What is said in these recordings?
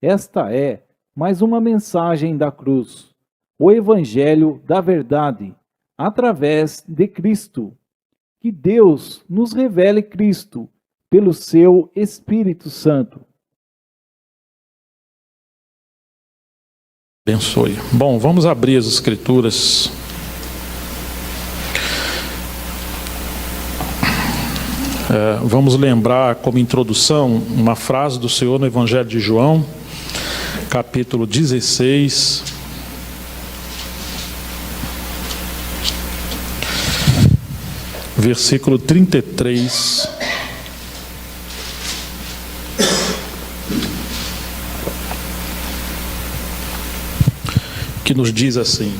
Esta é mais uma mensagem da cruz, o Evangelho da verdade, através de Cristo. Que Deus nos revele Cristo pelo seu Espírito Santo. Abençoe. Bom, vamos abrir as Escrituras. Vamos lembrar como introdução uma frase do Senhor no Evangelho de João, capítulo 16, versículo 33. Que nos diz assim: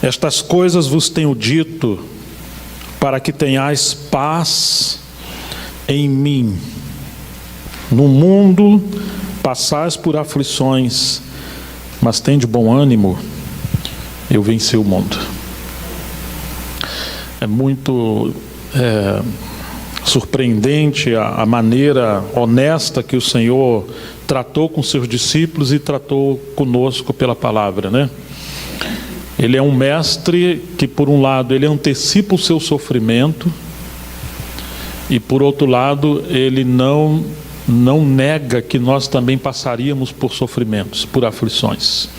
estas coisas vos tenho dito, para que tenhais paz em mim. No mundo passais por aflições, mas tende bom ânimo, eu venci o mundo. É muito surpreendente a maneira honesta que o Senhor tratou com seus discípulos e tratou conosco pela palavra, né? Ele é um mestre que, por um lado, ele antecipa o seu sofrimento e, por outro lado, ele não nega que nós também passaríamos por sofrimentos, por aflições.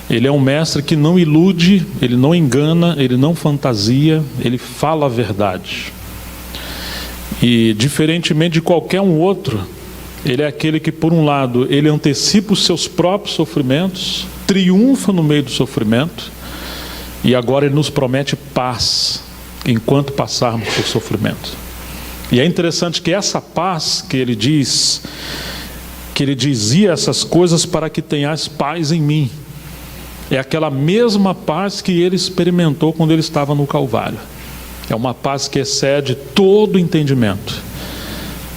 Ele é um mestre que não ilude, ele não engana, ele não fantasia, ele fala a verdade. E, diferentemente de qualquer um outro, ele é aquele que, por um lado, ele antecipa os seus próprios sofrimentos, triunfa no meio do sofrimento, e agora ele nos promete paz enquanto passarmos por sofrimento. E é interessante que essa paz que ele diz, que ele dizia essas coisas para que tenhais paz em mim, é aquela mesma paz que ele experimentou quando ele estava no Calvário. É uma paz que excede todo entendimento.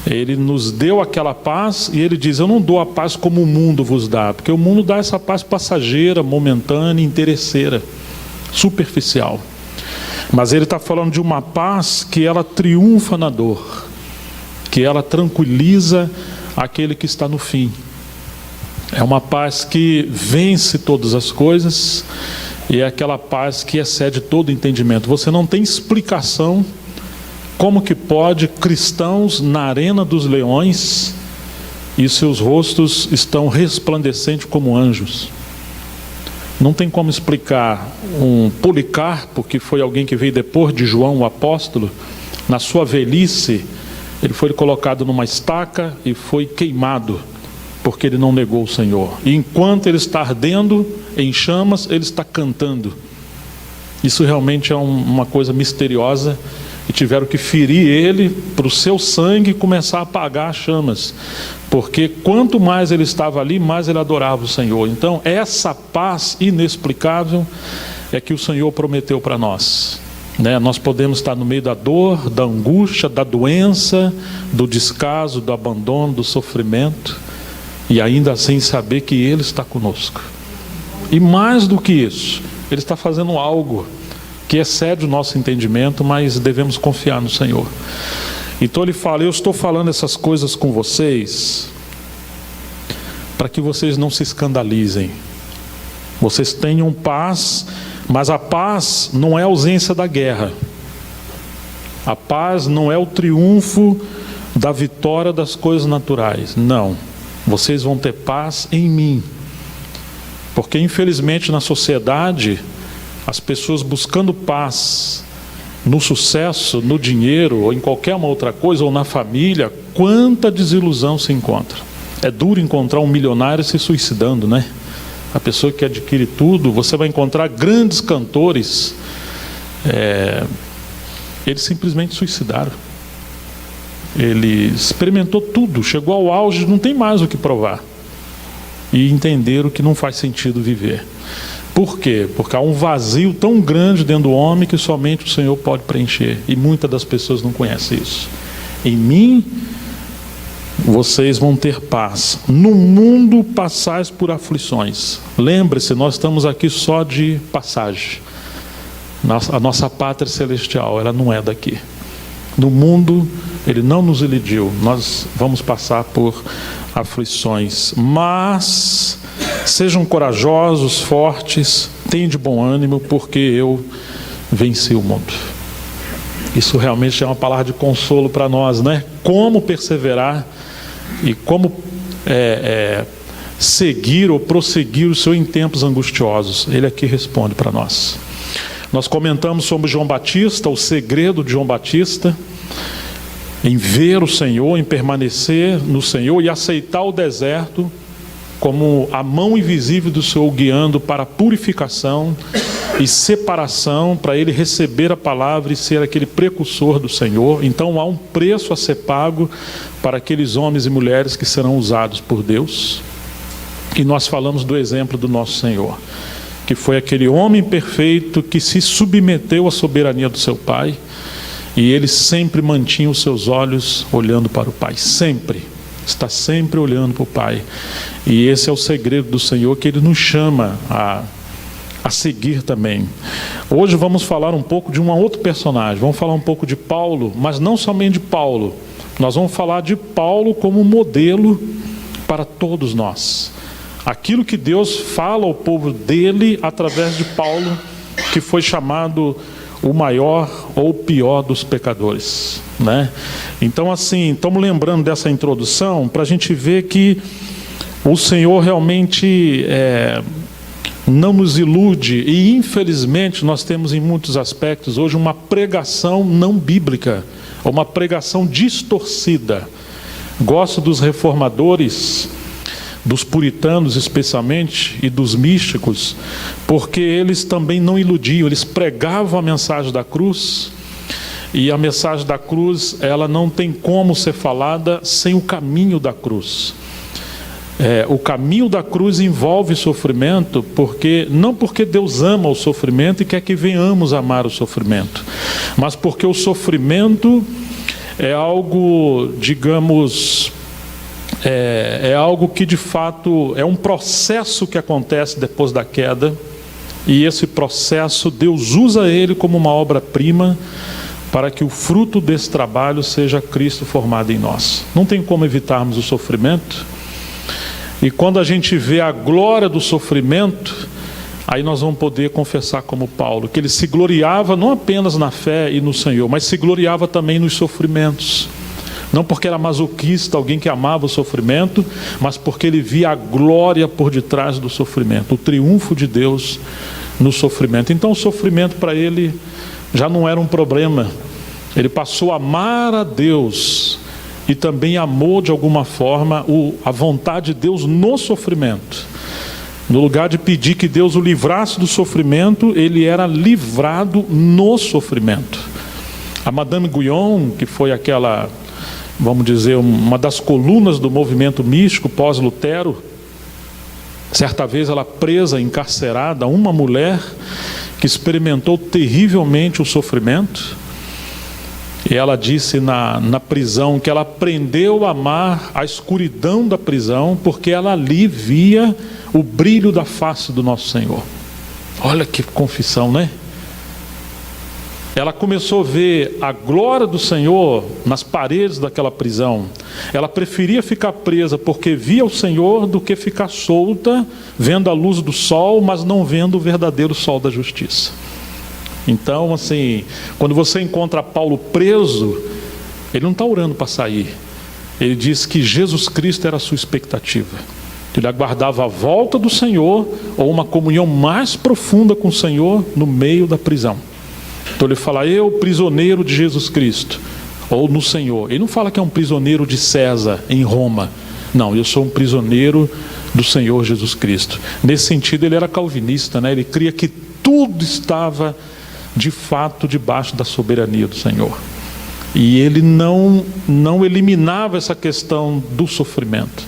Ele nos deu aquela paz e ele diz: eu não dou a paz como o mundo vos dá, porque o mundo dá essa paz passageira, momentânea, interesseira, superficial. Mas ele está falando de uma paz que ela triunfa na dor, que ela tranquiliza aquele que está no fim. É uma paz que vence todas as coisas e é aquela paz que excede todo entendimento. Você não tem explicação como que pode cristãos na arena dos leões e seus rostos estão resplandecentes como anjos. Não tem como explicar um Policarpo, que foi alguém que veio depois de João o apóstolo, na sua velhice, ele foi colocado numa estaca e foi queimado, porque ele não negou o Senhor. E enquanto ele está ardendo em chamas, ele está cantando. Isso realmente é uma coisa misteriosa. E tiveram que ferir ele para o seu sangue começar a apagar as chamas, porque quanto mais ele estava ali, mais ele adorava o Senhor. Então essa paz inexplicável é que o Senhor prometeu para nós, né? Nós podemos estar no meio da dor, da angústia, da doença, do descaso, do abandono, do sofrimento, e ainda assim saber que Ele está conosco. E mais do que isso, Ele está fazendo algo que excede o nosso entendimento, mas devemos confiar no Senhor. Então ele fala: eu estou falando essas coisas com vocês para que vocês não se escandalizem. Vocês tenham paz, mas a paz não é a ausência da guerra. A paz não é o triunfo da vitória das coisas naturais. Não. Vocês vão ter paz em mim. Porque infelizmente na sociedade, as pessoas buscando paz no sucesso, no dinheiro, ou em qualquer uma outra coisa, ou na família, quanta desilusão se encontra. É duro encontrar um milionário se suicidando, né? A pessoa que adquire tudo, você vai encontrar grandes cantores, eles simplesmente suicidaram. Ele experimentou tudo, chegou ao auge, não tem mais o que provar. E entenderam que não faz sentido viver. Por quê? Porque há um vazio tão grande dentro do homem que somente o Senhor pode preencher. E muitas das pessoas não conhecem isso. Em mim, vocês vão ter paz. No mundo passais por aflições. Lembre-se, nós estamos aqui só de passagem. A nossa pátria celestial, ela não é daqui. No mundo, Ele não nos iludiu. Nós vamos passar por aflições. Mas sejam corajosos, fortes, tenham de bom ânimo, porque eu venci o mundo. Isso realmente é uma palavra de consolo para nós, né? Como perseverar e como seguir ou prosseguir o Senhor em tempos angustiosos. Ele aqui responde para nós. Nós comentamos sobre João Batista, o segredo de João Batista, em ver o Senhor, em permanecer no Senhor e aceitar o deserto como a mão invisível do Senhor guiando para a purificação e separação, para ele receber a palavra e ser aquele precursor do Senhor. Então há um preço a ser pago para aqueles homens e mulheres que serão usados por Deus. E nós falamos do exemplo do nosso Senhor, que foi aquele homem perfeito que se submeteu à soberania do seu Pai, e ele sempre mantinha os seus olhos olhando para o Pai, sempre, está sempre olhando para o Pai. E esse é o segredo do Senhor, que Ele nos chama a seguir também. Hoje vamos falar um pouco de um outro personagem, vamos falar um pouco de Paulo, mas não somente de Paulo, nós vamos falar de Paulo como modelo para todos nós. Aquilo que Deus fala ao povo dele através de Paulo, que foi chamado o maior ou o pior dos pecadores, né? Então, assim, estamos lembrando dessa introdução para a gente ver que o Senhor realmente não nos ilude, e infelizmente nós temos em muitos aspectos hoje uma pregação não bíblica, ou uma pregação distorcida. Gosto dos reformadores, dos puritanos especialmente, e dos místicos, porque eles também não iludiam, eles pregavam a mensagem da cruz, e a mensagem da cruz, ela não tem como ser falada sem o caminho da cruz. O caminho da cruz envolve sofrimento, não porque Deus ama o sofrimento e quer que venhamos amar o sofrimento, mas porque o sofrimento é algo, digamos, é algo que de fato é um processo que acontece depois da queda, e esse processo Deus usa ele como uma obra-prima para que o fruto desse trabalho seja Cristo formado em nós. Não tem como evitarmos o sofrimento, e quando a gente vê a glória do sofrimento, aí nós vamos poder confessar como Paulo, que ele se gloriava não apenas na fé e no Senhor, mas se gloriava também nos sofrimentos. Não porque era masoquista, alguém que amava o sofrimento, mas porque ele via a glória por detrás do sofrimento, o triunfo de Deus no sofrimento. Então o sofrimento para ele já não era um problema. Ele passou a amar a Deus e também amou de alguma forma a vontade de Deus no sofrimento. No lugar de pedir que Deus o livrasse do sofrimento, ele era livrado no sofrimento. A Madame Guyon, que foi aquela, vamos dizer, uma das colunas do movimento místico pós-Lutero, certa vez ela presa, encarcerada, uma mulher que experimentou terrivelmente o sofrimento, e ela disse na prisão que ela aprendeu a amar a escuridão da prisão, porque ela ali via o brilho da face do nosso Senhor. Olha que confissão, né? Ela começou a ver a glória do Senhor nas paredes daquela prisão. Ela preferia ficar presa porque via o Senhor do que ficar solta, vendo a luz do sol, mas não vendo o verdadeiro sol da justiça. Então, assim, quando você encontra Paulo preso, ele não está orando para sair. Ele diz que Jesus Cristo era a sua expectativa. Ele aguardava a volta do Senhor, ou uma comunhão mais profunda com o Senhor no meio da prisão. Então ele fala, eu prisioneiro de Jesus Cristo, ou no Senhor. Ele não fala que é um prisioneiro de César em Roma. Não, eu sou um prisioneiro do Senhor Jesus Cristo. Nesse sentido ele era calvinista, né? Ele cria que tudo estava de fato debaixo da soberania do Senhor. E ele não eliminava essa questão do sofrimento.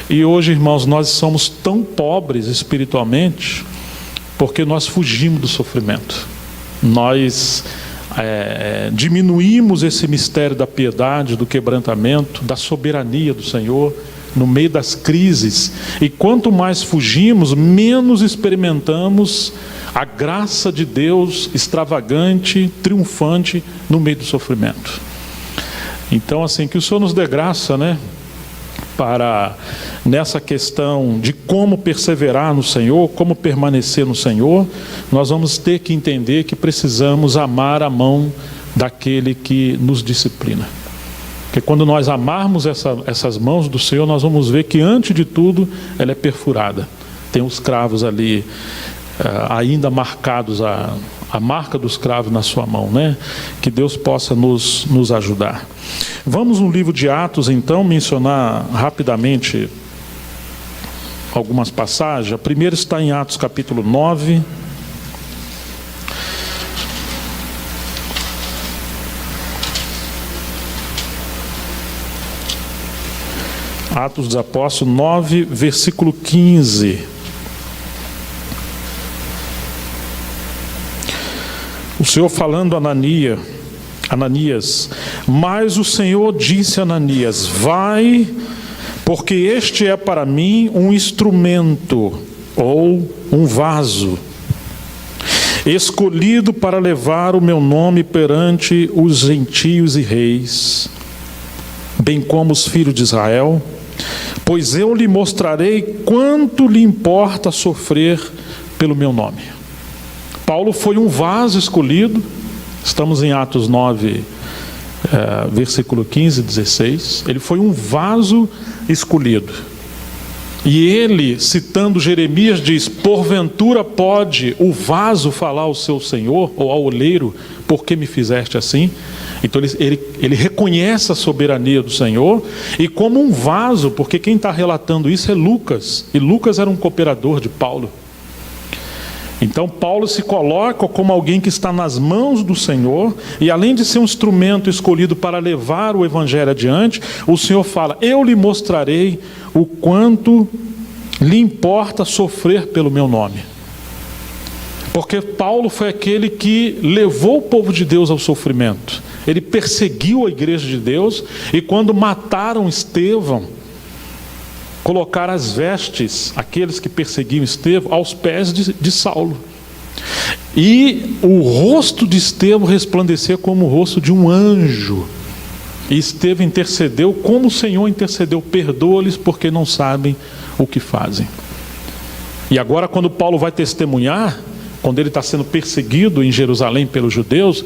E hoje, irmãos, nós somos tão pobres espiritualmente porque nós fugimos do sofrimento. Nós diminuímos esse mistério da piedade, do quebrantamento, da soberania do Senhor no meio das crises. E quanto mais fugimos, menos experimentamos a graça de Deus extravagante, triunfante no meio do sofrimento. Então, assim, que o Senhor nos dê graça, né? Para nessa questão de como perseverar no Senhor, como permanecer no Senhor, nós vamos ter que entender que precisamos amar a mão daquele que nos disciplina. Porque quando nós amarmos essas mãos do Senhor, nós vamos ver que antes de tudo ela é perfurada. Tem os cravos ali ainda marcados, a marca dos cravos na sua mão, né? Que Deus possa nos ajudar. Vamos no livro de Atos, então, mencionar rapidamente algumas passagens. A primeira está em Atos capítulo 9. Atos dos Apóstolos 9, versículo 15. O Senhor falando a Ananias, mas o Senhor disse a Ananias: vai, porque este é para mim um instrumento, ou um vaso, escolhido para levar o meu nome perante os gentios e reis, bem como os filhos de Israel, pois eu lhe mostrarei quanto lhe importa sofrer pelo meu nome. Paulo foi um vaso escolhido. Estamos em Atos 9, versículo 15 e 16. Ele foi um vaso escolhido. E ele, citando Jeremias, diz: porventura pode o vaso falar ao seu senhor, ou ao oleiro, por que me fizeste assim? Então ele reconhece a soberania do Senhor, e como um vaso, porque quem está relatando isso é Lucas, e Lucas era um cooperador de Paulo. Então Paulo se coloca como alguém que está nas mãos do Senhor, e além de ser um instrumento escolhido para levar o evangelho adiante, o Senhor fala: eu lhe mostrarei o quanto lhe importa sofrer pelo meu nome. Porque Paulo foi aquele que levou o povo de Deus ao sofrimento. Ele perseguiu a igreja de Deus, e quando mataram Estevão, colocar as vestes, aqueles que perseguiam Estevão, aos pés de Saulo. E o rosto de Estevão resplandecia como o rosto de um anjo. E Estevão intercedeu como o Senhor intercedeu: perdoa-lhes porque não sabem o que fazem. E agora, quando Paulo vai testemunhar, quando ele está sendo perseguido em Jerusalém pelos judeus,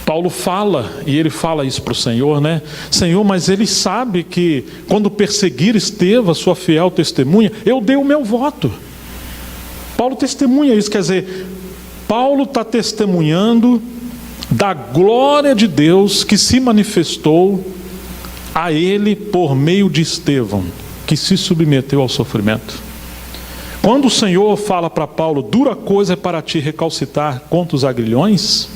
Paulo fala, e ele fala isso para o Senhor, né? Senhor, mas ele sabe que quando perseguir Estevão, sua fiel testemunha, eu dei o meu voto. Paulo testemunha isso, quer dizer, Paulo está testemunhando da glória de Deus que se manifestou a ele por meio de Estevão, que se submeteu ao sofrimento. Quando o Senhor fala para Paulo: dura coisa é para ti recalcitar contra os agrilhões,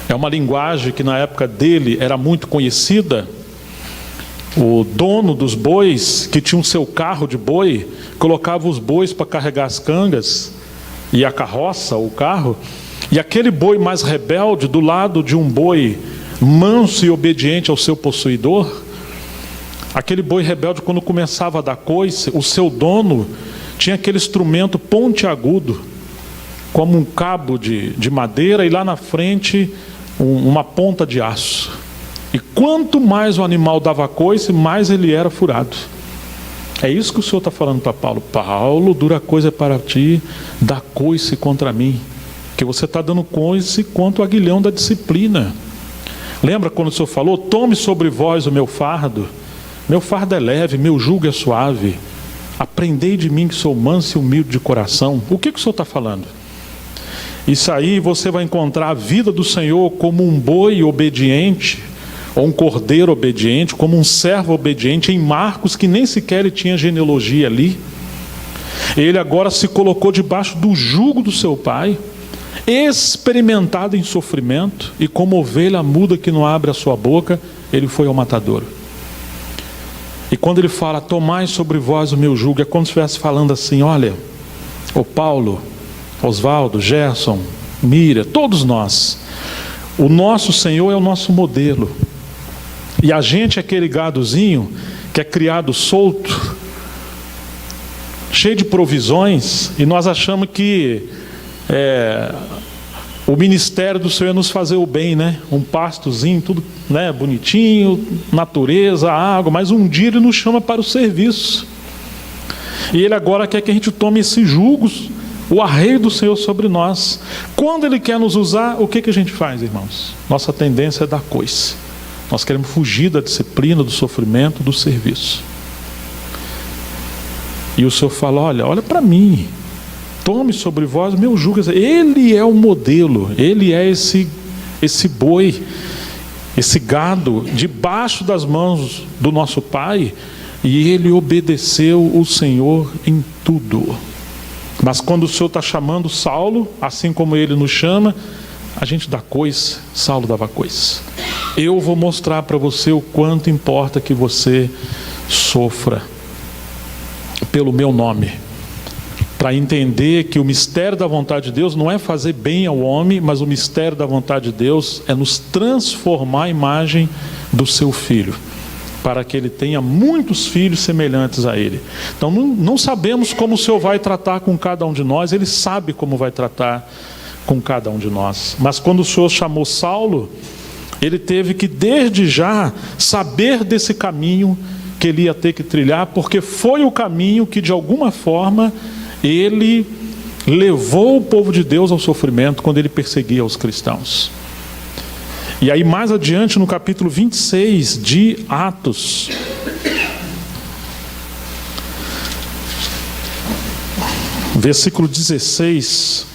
é uma linguagem que na época dele era muito conhecida. O dono dos bois, que tinha o seu carro de boi, colocava os bois para carregar as cangas, e a carroça, o carro, e aquele boi mais rebelde, do lado de um boi manso e obediente ao seu possuidor, aquele boi rebelde, quando começava a dar coice, o seu dono tinha aquele instrumento pontiagudo, como um cabo de madeira, e lá na frente uma ponta de aço. E quanto mais o animal dava coice, mais ele era furado. É isso que o Senhor está falando para Paulo: Paulo, dura coisa para ti dar coice contra mim, que você está dando coice contra o aguilhão da disciplina. Lembra quando o Senhor falou: tome sobre vós o meu fardo é leve, meu jugo é suave, aprendei de mim que sou manso e humilde de coração. O que o Senhor está falando? Isso aí você vai encontrar a vida do Senhor como um boi obediente, ou um cordeiro obediente, como um servo obediente, em Marcos, que nem sequer tinha genealogia ali. Ele agora se colocou debaixo do jugo do seu pai, experimentado em sofrimento, e como ovelha muda que não abre a sua boca, ele foi ao matadouro. E quando ele fala: tomai sobre vós o meu jugo, é como se estivesse falando assim: olha, ô Paulo, Oswaldo, Gerson, Mira, todos nós, o nosso Senhor é o nosso modelo, e a gente é aquele gadozinho que é criado solto, cheio de provisões, e nós achamos que O ministério do Senhor é nos fazer o bem, né? Um pastozinho, tudo, né, bonitinho, natureza, água, mas um dia Ele nos chama para o serviço. E Ele agora quer que a gente tome esses julgos, o arreio do Senhor sobre nós. Quando Ele quer nos usar, o que a gente faz, irmãos? Nossa tendência é dar coice. Nós queremos fugir da disciplina, do sofrimento, do serviço. E o Senhor fala, olha para mim. Tome sobre vós o meu jugo. Ele é o modelo, Ele é esse boi, esse gado, debaixo das mãos do nosso Pai, e Ele obedeceu o Senhor em tudo. Mas quando o Senhor está chamando Saulo, assim como Ele nos chama, a gente dá coice, Saulo dava coice. Eu vou mostrar para você o quanto importa que você sofra pelo meu nome. Para entender que o mistério da vontade de Deus não é fazer bem ao homem, mas o mistério da vontade de Deus é nos transformar à imagem do seu Filho, para que Ele tenha muitos filhos semelhantes a Ele. Então não sabemos como o Senhor vai tratar com cada um de nós, Ele sabe como vai tratar com cada um de nós. Mas quando o Senhor chamou Saulo, Ele teve que desde já saber desse caminho que Ele ia ter que trilhar, porque foi o caminho que de alguma forma Ele levou o povo de Deus ao sofrimento quando Ele perseguia os cristãos. E aí mais adiante no capítulo 26 de Atos, versículo 16,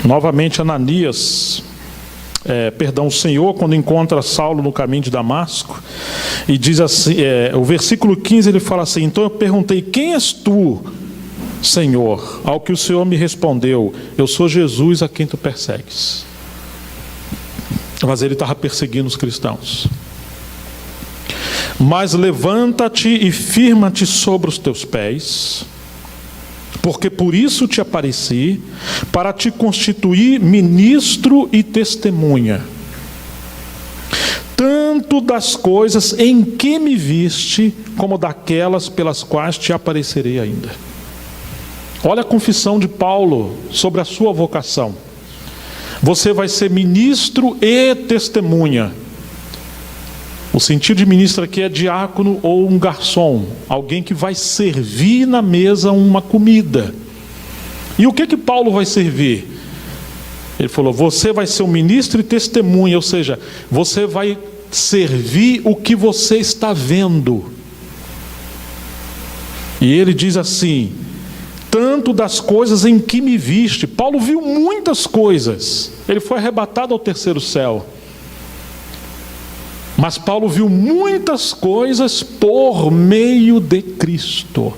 novamente Ananias, o Senhor, quando encontra Saulo no caminho de Damasco, e diz assim, o versículo 15 ele fala assim, então eu perguntei, quem és tu, Senhor? Ao que o Senhor me respondeu, eu sou Jesus a quem tu persegues. Mas ele estava perseguindo os cristãos. Mas levanta-te e firma-te sobre os teus pés, porque por isso te apareci, para te constituir ministro e testemunha, tanto das coisas em que me viste, como daquelas pelas quais te aparecerei ainda. Olha a confissão de Paulo sobre a sua vocação. Você vai ser ministro e testemunha. O sentido de ministro aqui é diácono ou um garçom, alguém que vai servir na mesa uma comida. E o que Paulo vai servir? Ele falou, você vai ser um ministro e testemunha, ou seja, você vai servir o que você está vendo. E ele diz assim, tanto das coisas em que me viste. Paulo viu muitas coisas, ele foi arrebatado ao terceiro céu. Mas Paulo viu muitas coisas por meio de Cristo.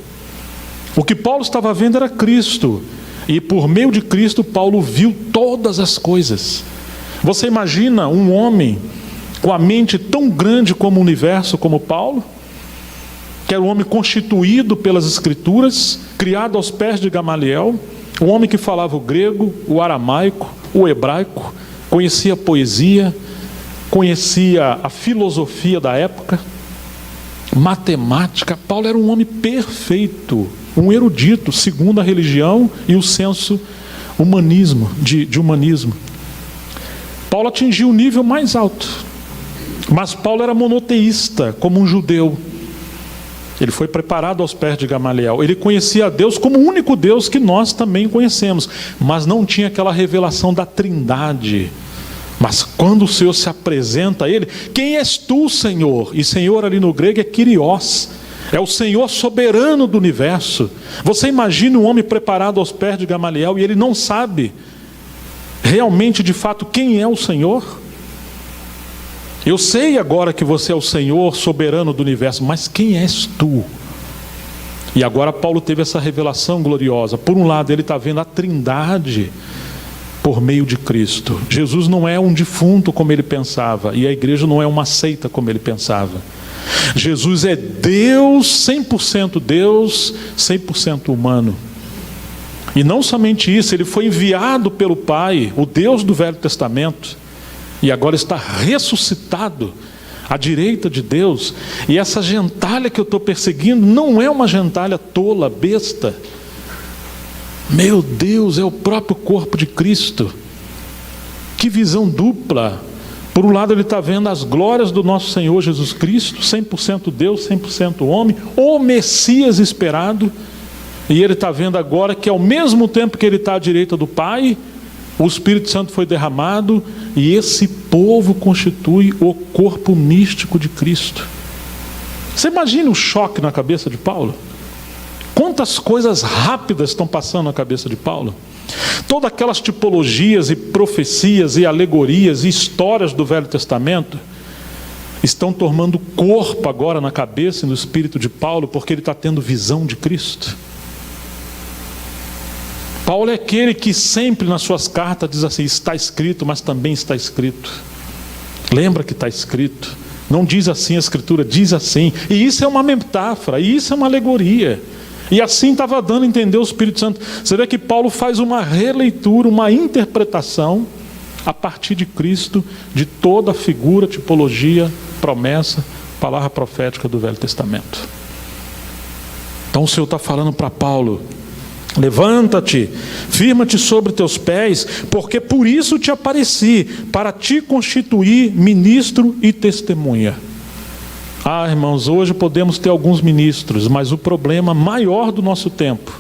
O que Paulo estava vendo era Cristo. E por meio de Cristo, Paulo viu todas as coisas. Você imagina um homem com a mente tão grande como o universo, como Paulo? Que era um homem constituído pelas Escrituras, criado aos pés de Gamaliel. Um homem que falava o grego, o aramaico, o hebraico, conhecia a poesia, conhecia a filosofia da época, matemática. Paulo era um homem perfeito, um erudito, segundo a religião e o senso humanismo, de humanismo. Paulo atingiu o nível mais alto, mas Paulo era monoteísta, como um judeu. Ele foi preparado aos pés de Gamaliel. Ele conhecia a Deus como o único Deus que nós também conhecemos, mas não tinha aquela revelação da Trindade. Mas quando o Senhor se apresenta a ele, quem és tu, Senhor? E Senhor ali no grego é Kyrios, é o Senhor soberano do universo. Você imagina um homem preparado aos pés de Gamaliel e ele não sabe realmente de fato quem é o Senhor? Eu sei agora que você é o Senhor soberano do universo, mas quem és tu? E agora Paulo teve essa revelação gloriosa. Por um lado ele está vendo a Trindade por meio de Cristo. Jesus não é um defunto como ele pensava, e a igreja não é uma seita como ele pensava. Jesus é Deus, 100% Deus, 100% humano. E não somente isso, ele foi enviado pelo Pai, o Deus do Velho Testamento, e agora está ressuscitado à direita de Deus. E essa gentalha que eu estou perseguindo não é uma gentalha tola, besta. Meu Deus, é o próprio corpo de Cristo. Que visão dupla. Por um lado ele está vendo as glórias do nosso Senhor Jesus Cristo, 100% Deus, 100% homem, o Messias esperado. E ele está vendo agora que ao mesmo tempo que ele está à direita do Pai, o Espírito Santo foi derramado, e esse povo constitui o corpo místico de Cristo. Você imagina o choque na cabeça de Paulo? Quantas coisas rápidas estão passando na cabeça de Paulo? Todas aquelas tipologias e profecias e alegorias e histórias do Velho Testamento estão tomando corpo agora na cabeça e no espírito de Paulo, porque ele está tendo visão de Cristo. Paulo é aquele que sempre nas suas cartas diz assim: está escrito, mas também está escrito. Lembra que está escrito. Não diz assim a Escritura, diz assim. E isso é uma metáfora, e isso é uma alegoria. E assim estava dando a entender o Espírito Santo. Você vê que Paulo faz uma releitura, uma interpretação a partir de Cristo, de toda a figura, tipologia, promessa, palavra profética do Velho Testamento. Então o Senhor está falando para Paulo: levanta-te, firma-te sobre teus pés, porque por isso te apareci, para te constituir ministro e testemunha. Ah, irmãos, hoje podemos ter alguns ministros, mas o problema maior do nosso tempo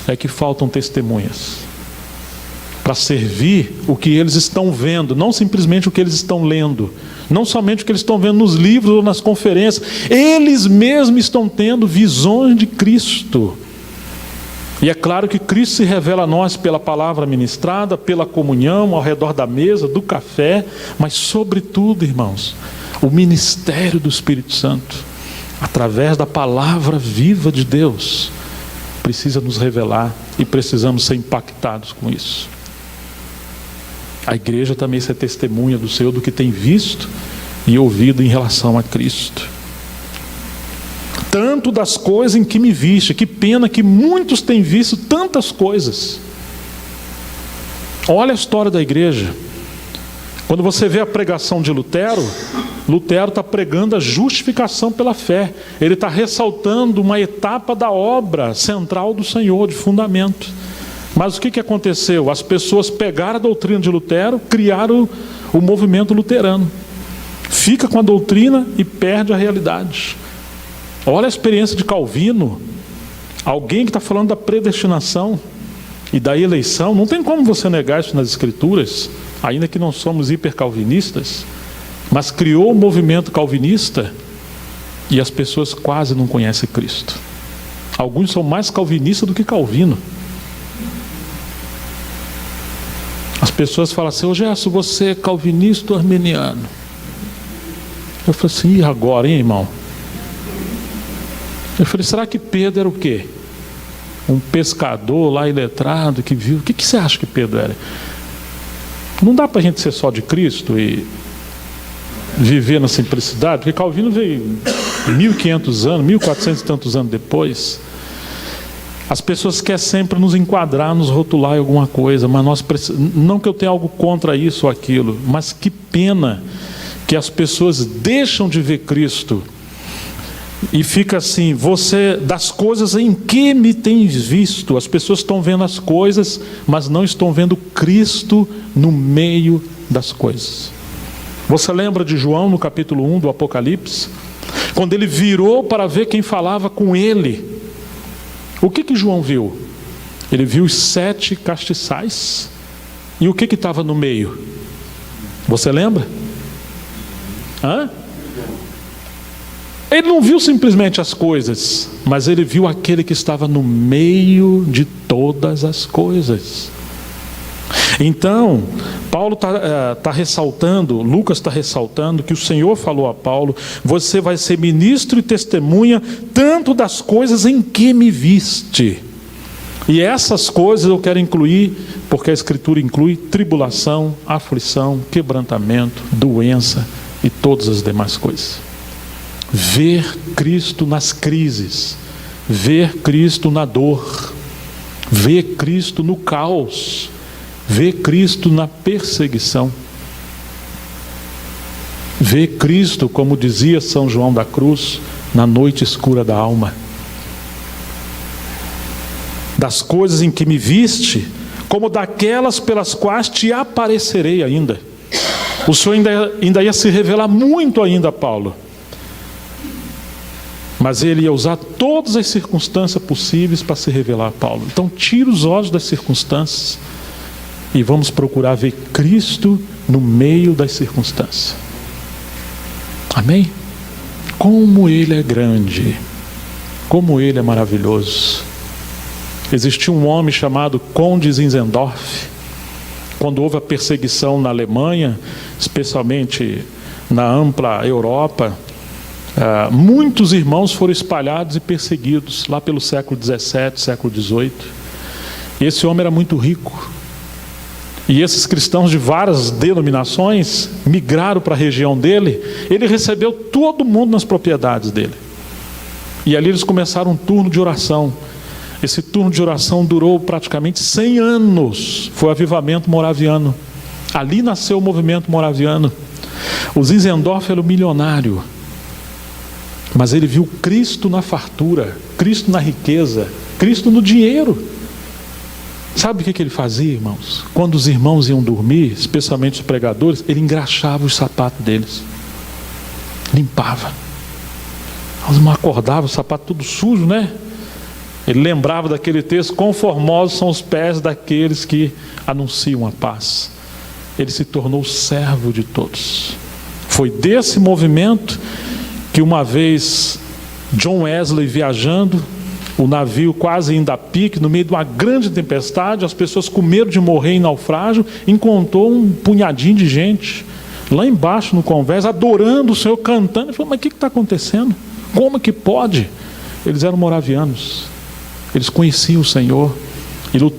é que faltam testemunhas para servir o que eles estão vendo, não simplesmente o que eles estão lendo, não somente o que eles estão vendo nos livros ou nas conferências, eles mesmos estão tendo visões de Cristo. E é claro que Cristo se revela a nós pela palavra ministrada, pela comunhão ao redor da mesa, do café, mas sobretudo, irmãos, o ministério do Espírito Santo, através da palavra viva de Deus, precisa nos revelar, e precisamos ser impactados com isso. A igreja também ser testemunha do Senhor, do que tem visto e ouvido em relação a Cristo. Tanto das coisas em que me viste. Que pena que muitos têm visto tantas coisas. Olha a história da igreja. Quando você vê a pregação de Lutero, Lutero está pregando a justificação pela fé. Ele está ressaltando uma etapa da obra central do Senhor, de fundamento. Mas o que aconteceu? As pessoas pegaram a doutrina de Lutero, criaram o movimento luterano. Fica com a doutrina e perde a realidade. Olha a experiência de Calvino. Alguém que está falando da predestinação e da eleição. Não tem como você negar isso nas Escrituras, ainda que não somos hipercalvinistas, mas criou o movimento calvinista e as pessoas quase não conhecem Cristo. Alguns são mais calvinistas do que Calvino. As pessoas falam assim: ô Gerson, você é calvinista ou arminiano? Eu falei assim: e agora, hein, irmão? Eu falei: será que Pedro era o quê? Um pescador lá iletrado que viu? O que você acha que Pedro era? Não dá para a gente ser só de Cristo e viver na simplicidade, porque Calvino veio 1500 anos, 1400 e tantos anos depois. As pessoas querem sempre nos enquadrar, nos rotular em alguma coisa, mas nós precisamos, não que eu tenha algo contra isso ou aquilo, mas que pena que as pessoas deixam de ver Cristo e fica assim: você, das coisas em que me tens visto. As pessoas estão vendo as coisas, mas não estão vendo Cristo no meio das coisas. Você lembra de João no capítulo 1 do Apocalipse? Quando ele virou para ver quem falava com ele, o que João viu? Ele viu os 7 castiçais. E o que estava no meio? Você lembra? Ele não viu simplesmente as coisas, mas ele viu aquele que estava no meio de todas as coisas. Então, Paulo está ressaltando, Lucas está ressaltando que o Senhor falou a Paulo: você vai ser ministro e testemunha tanto das coisas em que me viste. E essas coisas eu quero incluir, porque a Escritura inclui tribulação, aflição, quebrantamento, doença e todas as demais coisas. Ver Cristo nas crises, ver Cristo na dor, ver Cristo no caos, ver Cristo na perseguição, ver Cristo, como dizia São João da Cruz, na noite escura da alma. das coisas em que me viste, como daquelas pelas quais te aparecerei ainda. O Senhor ainda ia se revelar muito ainda a Paulo. Mas ele ia usar todas as circunstâncias possíveis para se revelar a Paulo. Então tira os olhos das circunstâncias e vamos procurar ver Cristo no meio das circunstâncias. Amém? Como Ele é grande, como Ele é maravilhoso. Existia um homem chamado Conde Zinzendorf. Quando houve a perseguição na Alemanha, especialmente na ampla Europa, muitos irmãos foram espalhados e perseguidos lá pelo século XVII, século XVIII. Esse homem era muito rico. E esses cristãos de várias denominações migraram para a região dele. Ele recebeu todo mundo nas propriedades dele. E ali eles começaram um turno de oração. Esse turno de oração durou praticamente 100 anos. Foi o avivamento moraviano. Ali nasceu o movimento moraviano. O Zinzendorf era um milionário. Mas ele viu Cristo na fartura, Cristo na riqueza, Cristo no dinheiro. Sabe o que ele fazia, irmãos? Quando os irmãos iam dormir, especialmente os pregadores, ele engraxava os sapatos deles. Limpava. Os irmãos acordavam, o sapato tudo sujo, né? Ele lembrava daquele texto: conformosos são os pés daqueles que anunciam a paz. Ele se tornou servo de todos. Foi desse movimento que uma vez John Wesley viajando, o navio quase indo a pique, no meio de uma grande tempestade, as pessoas com medo de morrer em naufrágio, encontrou um punhadinho de gente lá embaixo no convés, adorando o Senhor, cantando. Ele falou: mas o que está acontecendo? Como que pode? Eles eram moravianos, eles conheciam o Senhor. E John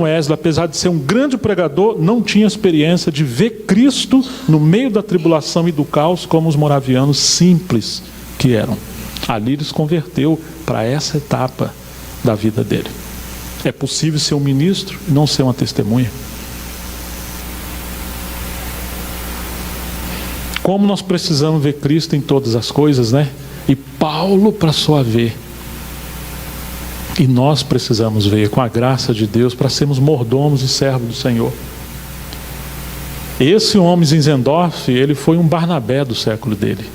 Wesley, apesar de ser um grande pregador, não tinha experiência de ver Cristo no meio da tribulação e do caos, como os moravianos simples que eram. Ali ele se converteu para essa etapa da vida dele. É possível ser um ministro e não ser uma testemunha. Como nós precisamos ver Cristo em todas as coisas, né? E Paulo, para sua ver. E nós precisamos ver, com a graça de Deus, para sermos mordomos e servos do Senhor. Esse homem Zinzendorf, ele foi um Barnabé do século dele.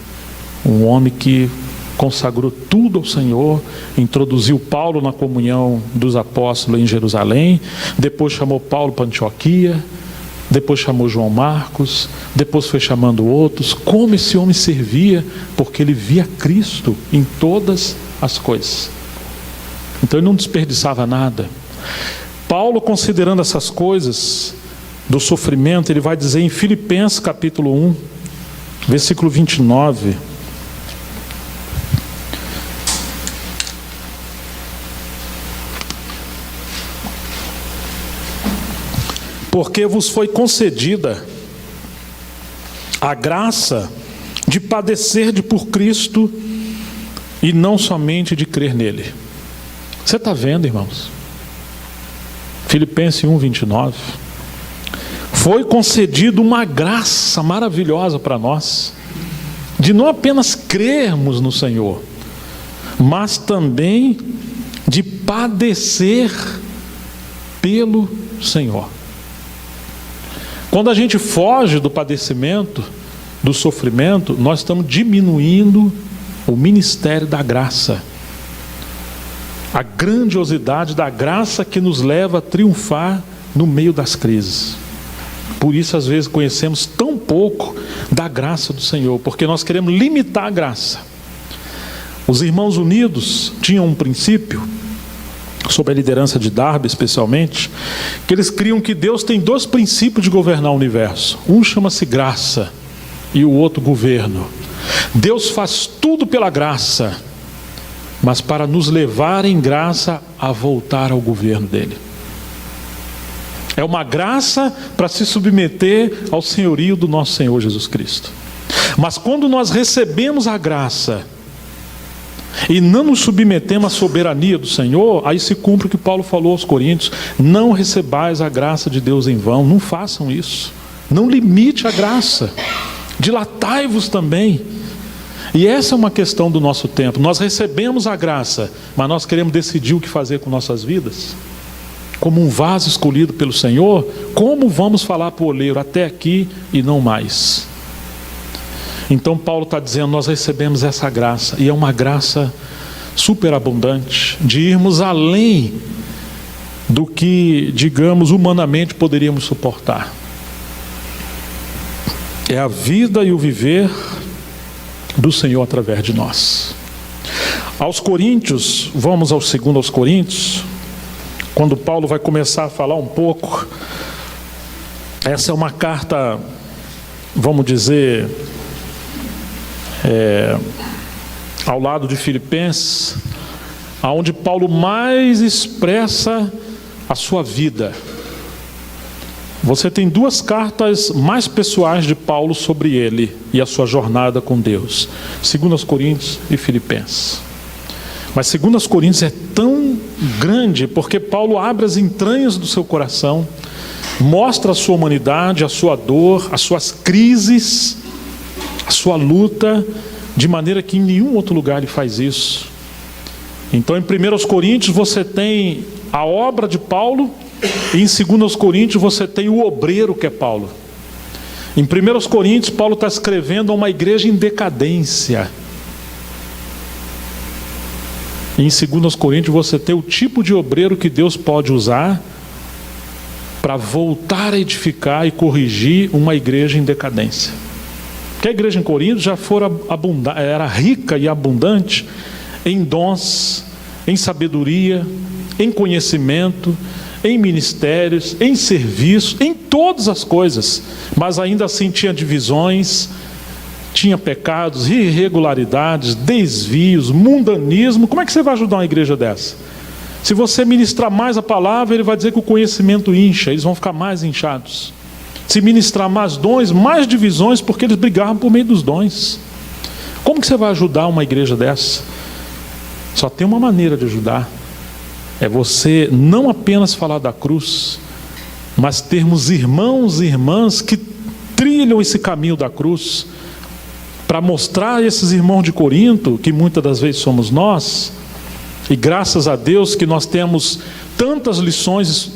Um homem que consagrou tudo ao Senhor, introduziu Paulo na comunhão dos apóstolos em Jerusalém, depois chamou Paulo para Antioquia, depois chamou João Marcos, depois foi chamando outros. Como esse homem servia, porque ele via Cristo em todas as coisas. Então ele não desperdiçava nada. Paulo, considerando essas coisas do sofrimento, ele vai dizer em Filipenses capítulo 1, versículo 29. Porque vos foi concedida a graça de padecer por Cristo e não somente de crer nele. Você está vendo, irmãos? Filipenses 1, 29. Foi concedido uma graça maravilhosa para nós, de não apenas crermos no Senhor, mas também de padecer pelo Senhor. Quando a gente foge do padecimento, do sofrimento, nós estamos diminuindo o ministério da graça. A grandiosidade da graça que nos leva a triunfar no meio das crises. Por isso, às vezes, conhecemos tão pouco da graça do Senhor, porque nós queremos limitar a graça. Os irmãos unidos tinham um princípio, sob a liderança de Darby especialmente, que eles criam que Deus tem dois princípios de governar o universo. Um chama-se graça e o outro governo. Deus faz tudo pela graça, mas para nos levar em graça a voltar ao governo dele. É uma graça para se submeter ao senhorio do nosso Senhor Jesus Cristo. Mas quando nós recebemos a graça e não nos submetemos à soberania do Senhor, aí se cumpre o que Paulo falou aos Coríntios: não recebais a graça de Deus em vão. Não façam isso. Não limite a graça. Dilatai-vos também. E essa é uma questão do nosso tempo. Nós recebemos a graça, mas nós queremos decidir o que fazer com nossas vidas. Como um vaso escolhido pelo Senhor, como vamos falar para o oleiro, até aqui e não mais? Então Paulo está dizendo, nós recebemos essa graça, e é uma graça superabundante, de irmos além do que, digamos, humanamente poderíamos suportar. É a vida e o viver do Senhor através de nós. Aos Coríntios, vamos ao 2 Coríntios, quando Paulo vai começar a falar um pouco. Essa é uma carta, vamos dizer, ao lado de Filipenses, aonde Paulo mais expressa a sua vida. Você tem duas cartas mais pessoais de Paulo sobre ele e a sua jornada com Deus: 2 Coríntios e Filipenses. Mas 2 Coríntios é tão grande porque Paulo abre as entranhas do seu coração, mostra a sua humanidade, a sua dor, as suas crises, a sua luta, de maneira que em nenhum outro lugar ele faz isso. Então em 1 Coríntios você tem a obra de Paulo, e em 2 Coríntios você tem o obreiro que é Paulo. Em 1 Coríntios Paulo está escrevendo a uma igreja em decadência. E em 2 Coríntios você tem o tipo de obreiro que Deus pode usar para voltar a edificar e corrigir uma igreja em decadência. Porque a igreja em Corinto já era rica e abundante em dons, em sabedoria, em conhecimento, em ministérios, em serviço, em todas as coisas, mas ainda assim tinha divisões, tinha pecados, irregularidades, desvios, mundanismo. Como é que você vai ajudar uma igreja dessa? Se você ministrar mais a palavra, ele vai dizer que o conhecimento incha, eles vão ficar mais inchados. Se ministrar mais dons, mais divisões, porque eles brigavam por meio dos dons. Como que você vai ajudar uma igreja dessa? Só tem uma maneira de ajudar: é você não apenas falar da cruz, mas termos irmãos e irmãs que trilham esse caminho da cruz, para mostrar a esses irmãos de Corinto, que muitas das vezes somos nós, e graças a Deus que nós temos tantas lições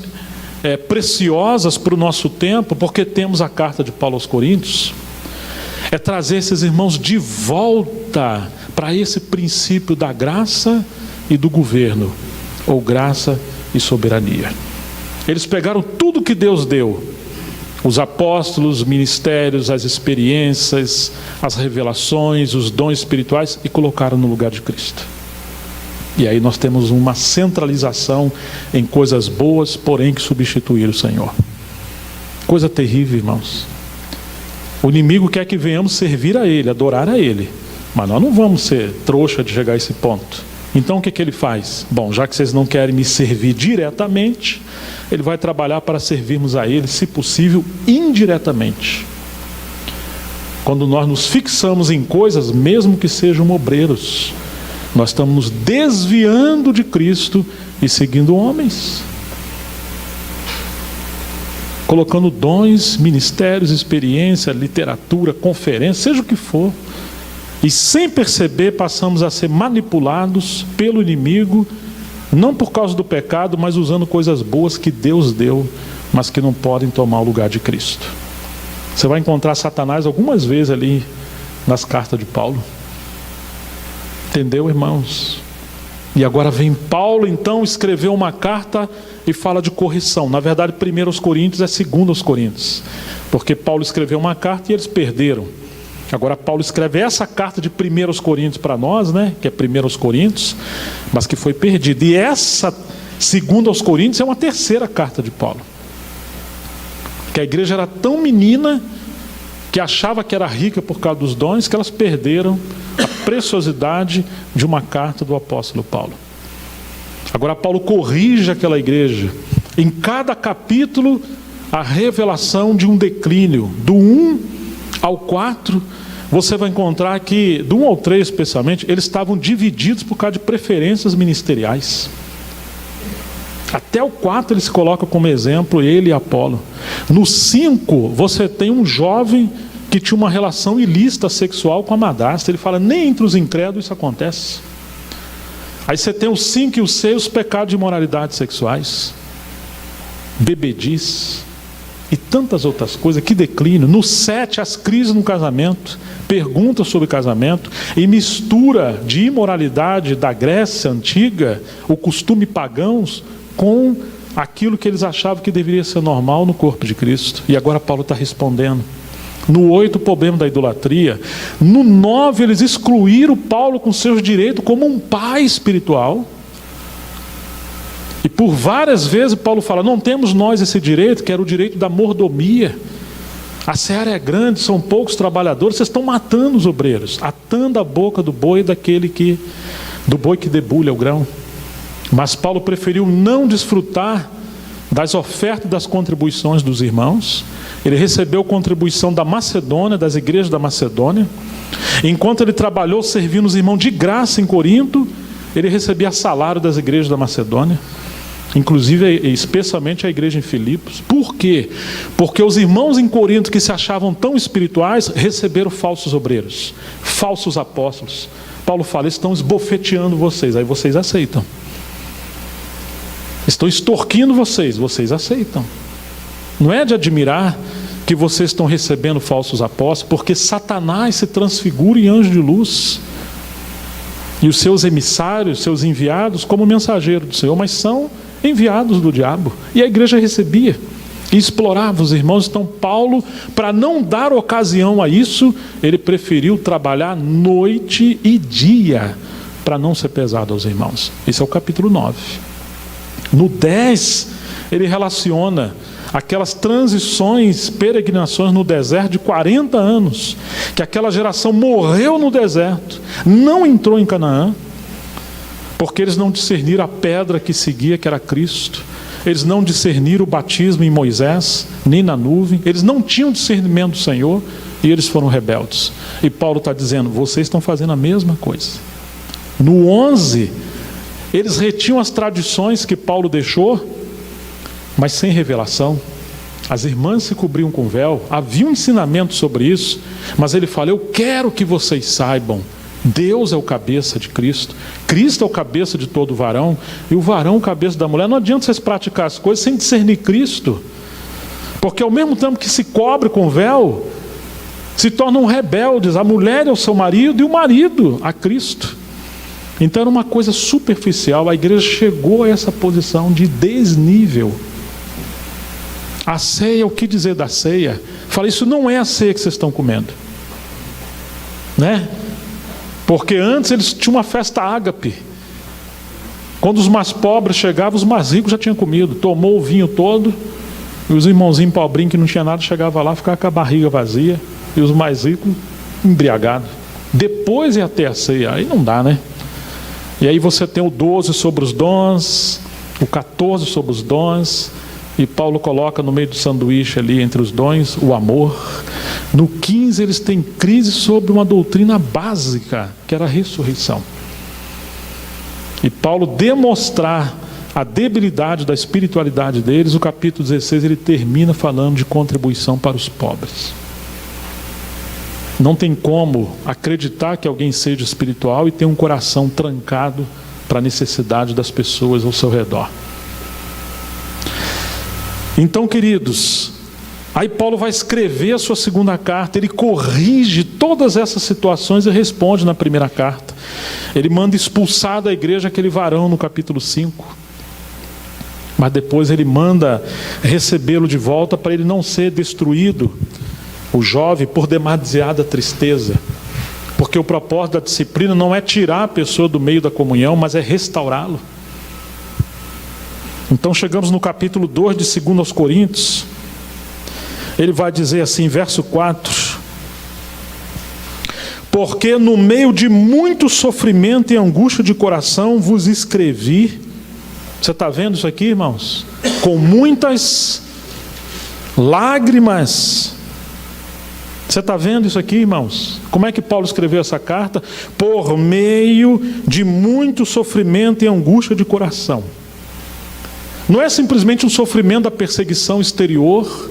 preciosas para o nosso tempo, porque temos a carta de Paulo aos Coríntios. É trazer esses irmãos de volta para esse princípio da graça e do governo, ou graça e soberania. Eles pegaram tudo que Deus deu, os apóstolos, os ministérios, as experiências, as revelações, os dons espirituais, e colocaram no lugar de Cristo. E aí nós temos uma centralização em coisas boas, porém que substituíram o Senhor. Coisa terrível, irmãos. O inimigo quer que venhamos servir a Ele, adorar a Ele, mas nós não vamos ser trouxa de chegar a esse ponto. Então o que ele faz? Bom, já que vocês não querem me servir diretamente, ele vai trabalhar para servirmos a Ele, se possível, indiretamente. Quando nós nos fixamos em coisas, mesmo que sejam obreiros, nós estamos nos desviando de Cristo e seguindo homens, colocando dons, ministérios, experiência, literatura, conferência, seja o que for, e sem perceber passamos a ser manipulados pelo inimigo, não por causa do pecado, mas usando coisas boas que Deus deu, mas que não podem tomar o lugar de Cristo. Você vai encontrar Satanás algumas vezes ali nas cartas de Paulo. Entendeu, irmãos? E agora vem Paulo, então, escreveu uma carta e fala de correção. Na verdade, 1 Coríntios é 2 Coríntios, porque Paulo escreveu uma carta e eles perderam. Agora Paulo escreve essa carta de 1 Coríntios para nós, né? Que é 1 Coríntios, mas que foi perdida. E essa 2 Coríntios é uma terceira carta de Paulo. Que a igreja era tão menina que achava que era rica por causa dos dons, que elas perderam a preciosidade de uma carta do apóstolo Paulo. Agora Paulo corrige aquela igreja. Em cada capítulo, a revelação de um declínio. Do 1 ao 4, você vai encontrar que, do 1 ao 3 especialmente, eles estavam divididos por causa de preferências ministeriais. Até o 4 ele se coloca como exemplo, ele e Apolo. No 5, você tem um jovem que tinha uma relação ilícita sexual com a madrasta. Ele fala, nem entre os incrédulos isso acontece. Aí você tem o 5 e o 6, os pecados de imoralidade sexuais, bebedice e tantas outras coisas, que declínio. No 7, as crises no casamento, perguntas sobre casamento, e mistura de imoralidade da Grécia antiga, o costume pagãos, com aquilo que eles achavam que deveria ser normal no corpo de Cristo. E agora Paulo está respondendo. No 8, o problema da idolatria. No 9, eles excluíram Paulo com seus direitos como um pai espiritual. E por várias vezes Paulo fala, não temos nós esse direito, que era o direito da mordomia. A seara é grande, são poucos trabalhadores, vocês estão matando os obreiros, atando a boca do boi do boi que debulha o grão. Mas Paulo preferiu não desfrutar das ofertas e das contribuições dos irmãos. Ele recebeu contribuição da Macedônia, das igrejas da Macedônia. Enquanto ele trabalhou servindo os irmãos de graça em Corinto, ele recebia salário das igrejas da Macedônia, inclusive, especialmente a igreja em Filipos. Por quê? Porque os irmãos em Corinto, que se achavam tão espirituais, receberam falsos obreiros, falsos apóstolos. Paulo fala, estão esbofeteando vocês, aí vocês aceitam. Estão extorquindo vocês, vocês aceitam. Não é de admirar que vocês estão recebendo falsos apóstolos, porque Satanás se transfigura em anjo de luz, e os seus emissários, seus enviados, como mensageiro do Senhor, mas são enviados do diabo. E a igreja recebia e explorava os irmãos. Então Paulo, para não dar ocasião a isso, ele preferiu trabalhar noite e dia, para não ser pesado aos irmãos. Esse é o capítulo 9. No 10, ele relaciona aquelas transições, peregrinações no deserto de 40 anos, que aquela geração morreu no deserto, não entrou em Canaã, porque eles não discerniram a pedra que seguia, que era Cristo. Eles não discerniram o batismo em Moisés, nem na nuvem. Eles não tinham discernimento do Senhor, e eles foram rebeldes. E Paulo está dizendo, vocês estão fazendo a mesma coisa. No 11, eles retinham as tradições que Paulo deixou, mas sem revelação. As irmãs se cobriam com véu, havia um ensinamento sobre isso, mas ele fala, eu quero que vocês saibam, Deus é o cabeça de Cristo, Cristo é o cabeça de todo varão, e o varão o cabeça da mulher. Não adianta vocês praticar as coisas sem discernir Cristo, porque ao mesmo tempo que se cobre com véu, se tornam rebeldes. A mulher é o seu marido e o marido a Cristo. Então era uma coisa superficial. A igreja chegou a essa posição de desnível. A ceia, o que dizer da ceia? Fala, isso não é a ceia que vocês estão comendo, né? Porque antes eles tinham uma festa ágape. Quando os mais pobres chegavam, os mais ricos já tinham comido. Tomou o vinho todo, e os irmãozinhos pobrinhos que não tinha nada, chegavam lá, ficavam com a barriga vazia, e os mais ricos embriagados. Depois ia ter a ceia, aí não dá, né? E aí você tem o 12 sobre os dons, o 14 sobre os dons, e Paulo coloca no meio do sanduíche ali, entre os dons, o amor. No 15 eles têm crise sobre uma doutrina básica, que era a ressurreição. E Paulo demonstrar a debilidade da espiritualidade deles, o capítulo 16 ele termina falando de contribuição para os pobres. Não tem como acreditar que alguém seja espiritual e ter um coração trancado para a necessidade das pessoas ao seu redor. Então, queridos, aí Paulo vai escrever a sua segunda carta, ele corrige todas essas situações e responde na primeira carta. Ele manda expulsar da igreja aquele varão no capítulo 5. Mas depois ele manda recebê-lo de volta para ele não ser destruído, o jovem, por demasiada tristeza. Porque o propósito da disciplina não é tirar a pessoa do meio da comunhão, mas é restaurá-lo. Então chegamos no capítulo 2 de 2 aos Coríntios. Ele vai dizer assim, verso 4: porque no meio de muito sofrimento e angústia de coração vos escrevi. Você está vendo isso aqui, irmãos? Com muitas lágrimas. Você está vendo isso aqui, irmãos? Como é que Paulo escreveu essa carta? Por meio de muito sofrimento e angústia de coração. Não é simplesmente um sofrimento da perseguição exterior,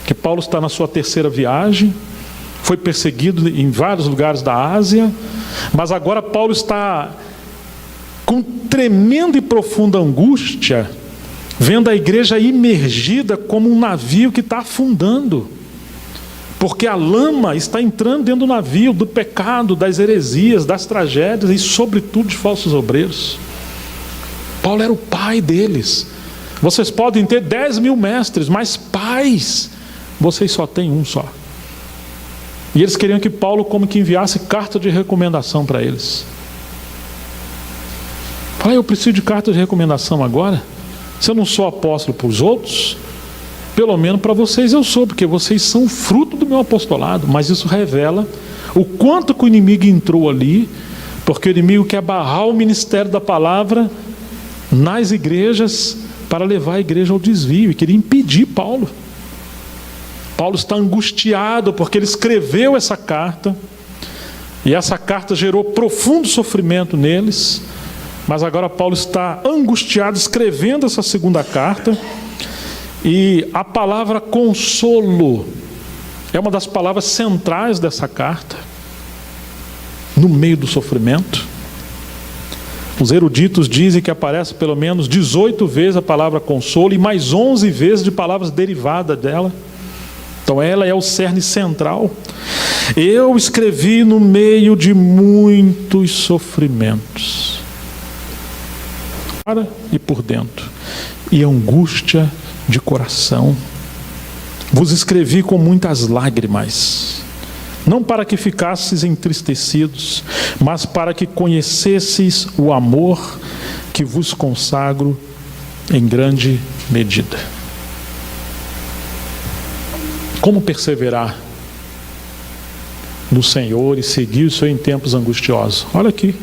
que Paulo está na sua terceira viagem, foi perseguido em vários lugares da Ásia, mas agora Paulo está com tremenda e profunda angústia, vendo a igreja imergida como um navio que está afundando, porque a lama está entrando dentro do navio, do pecado, das heresias, das tragédias e sobretudo de falsos obreiros. Paulo era o pai deles. Vocês podem ter 10 mil mestres, mas pais, vocês só têm um só. E eles queriam que Paulo como que enviasse carta de recomendação para eles. Falei, eu preciso de carta de recomendação agora? Se eu não sou apóstolo para os outros, pelo menos para vocês eu sou, porque vocês são fruto do meu apostolado. Mas isso revela o quanto que o inimigo entrou ali, porque o inimigo quer barrar o ministério da palavra nas igrejas para levar a igreja ao desvio, e queria impedir Paulo. Paulo está angustiado porque ele escreveu essa carta, e essa carta gerou profundo sofrimento neles, mas agora Paulo está angustiado escrevendo essa segunda carta, e a palavra consolo é uma das palavras centrais dessa carta, no meio do sofrimento. Os eruditos dizem que aparece pelo menos 18 vezes a palavra consolo e mais 11 vezes de palavras derivadas dela. Então ela é o cerne central. Eu escrevi no meio de muitos sofrimentos, fora e por dentro, e angústia de coração. Vos escrevi com muitas lágrimas, não para que ficasseis entristecidos, mas para que conhecesseis o amor que vos consagro em grande medida. Como perseverar no Senhor e seguir o Senhor em tempos angustiosos? Olha aqui.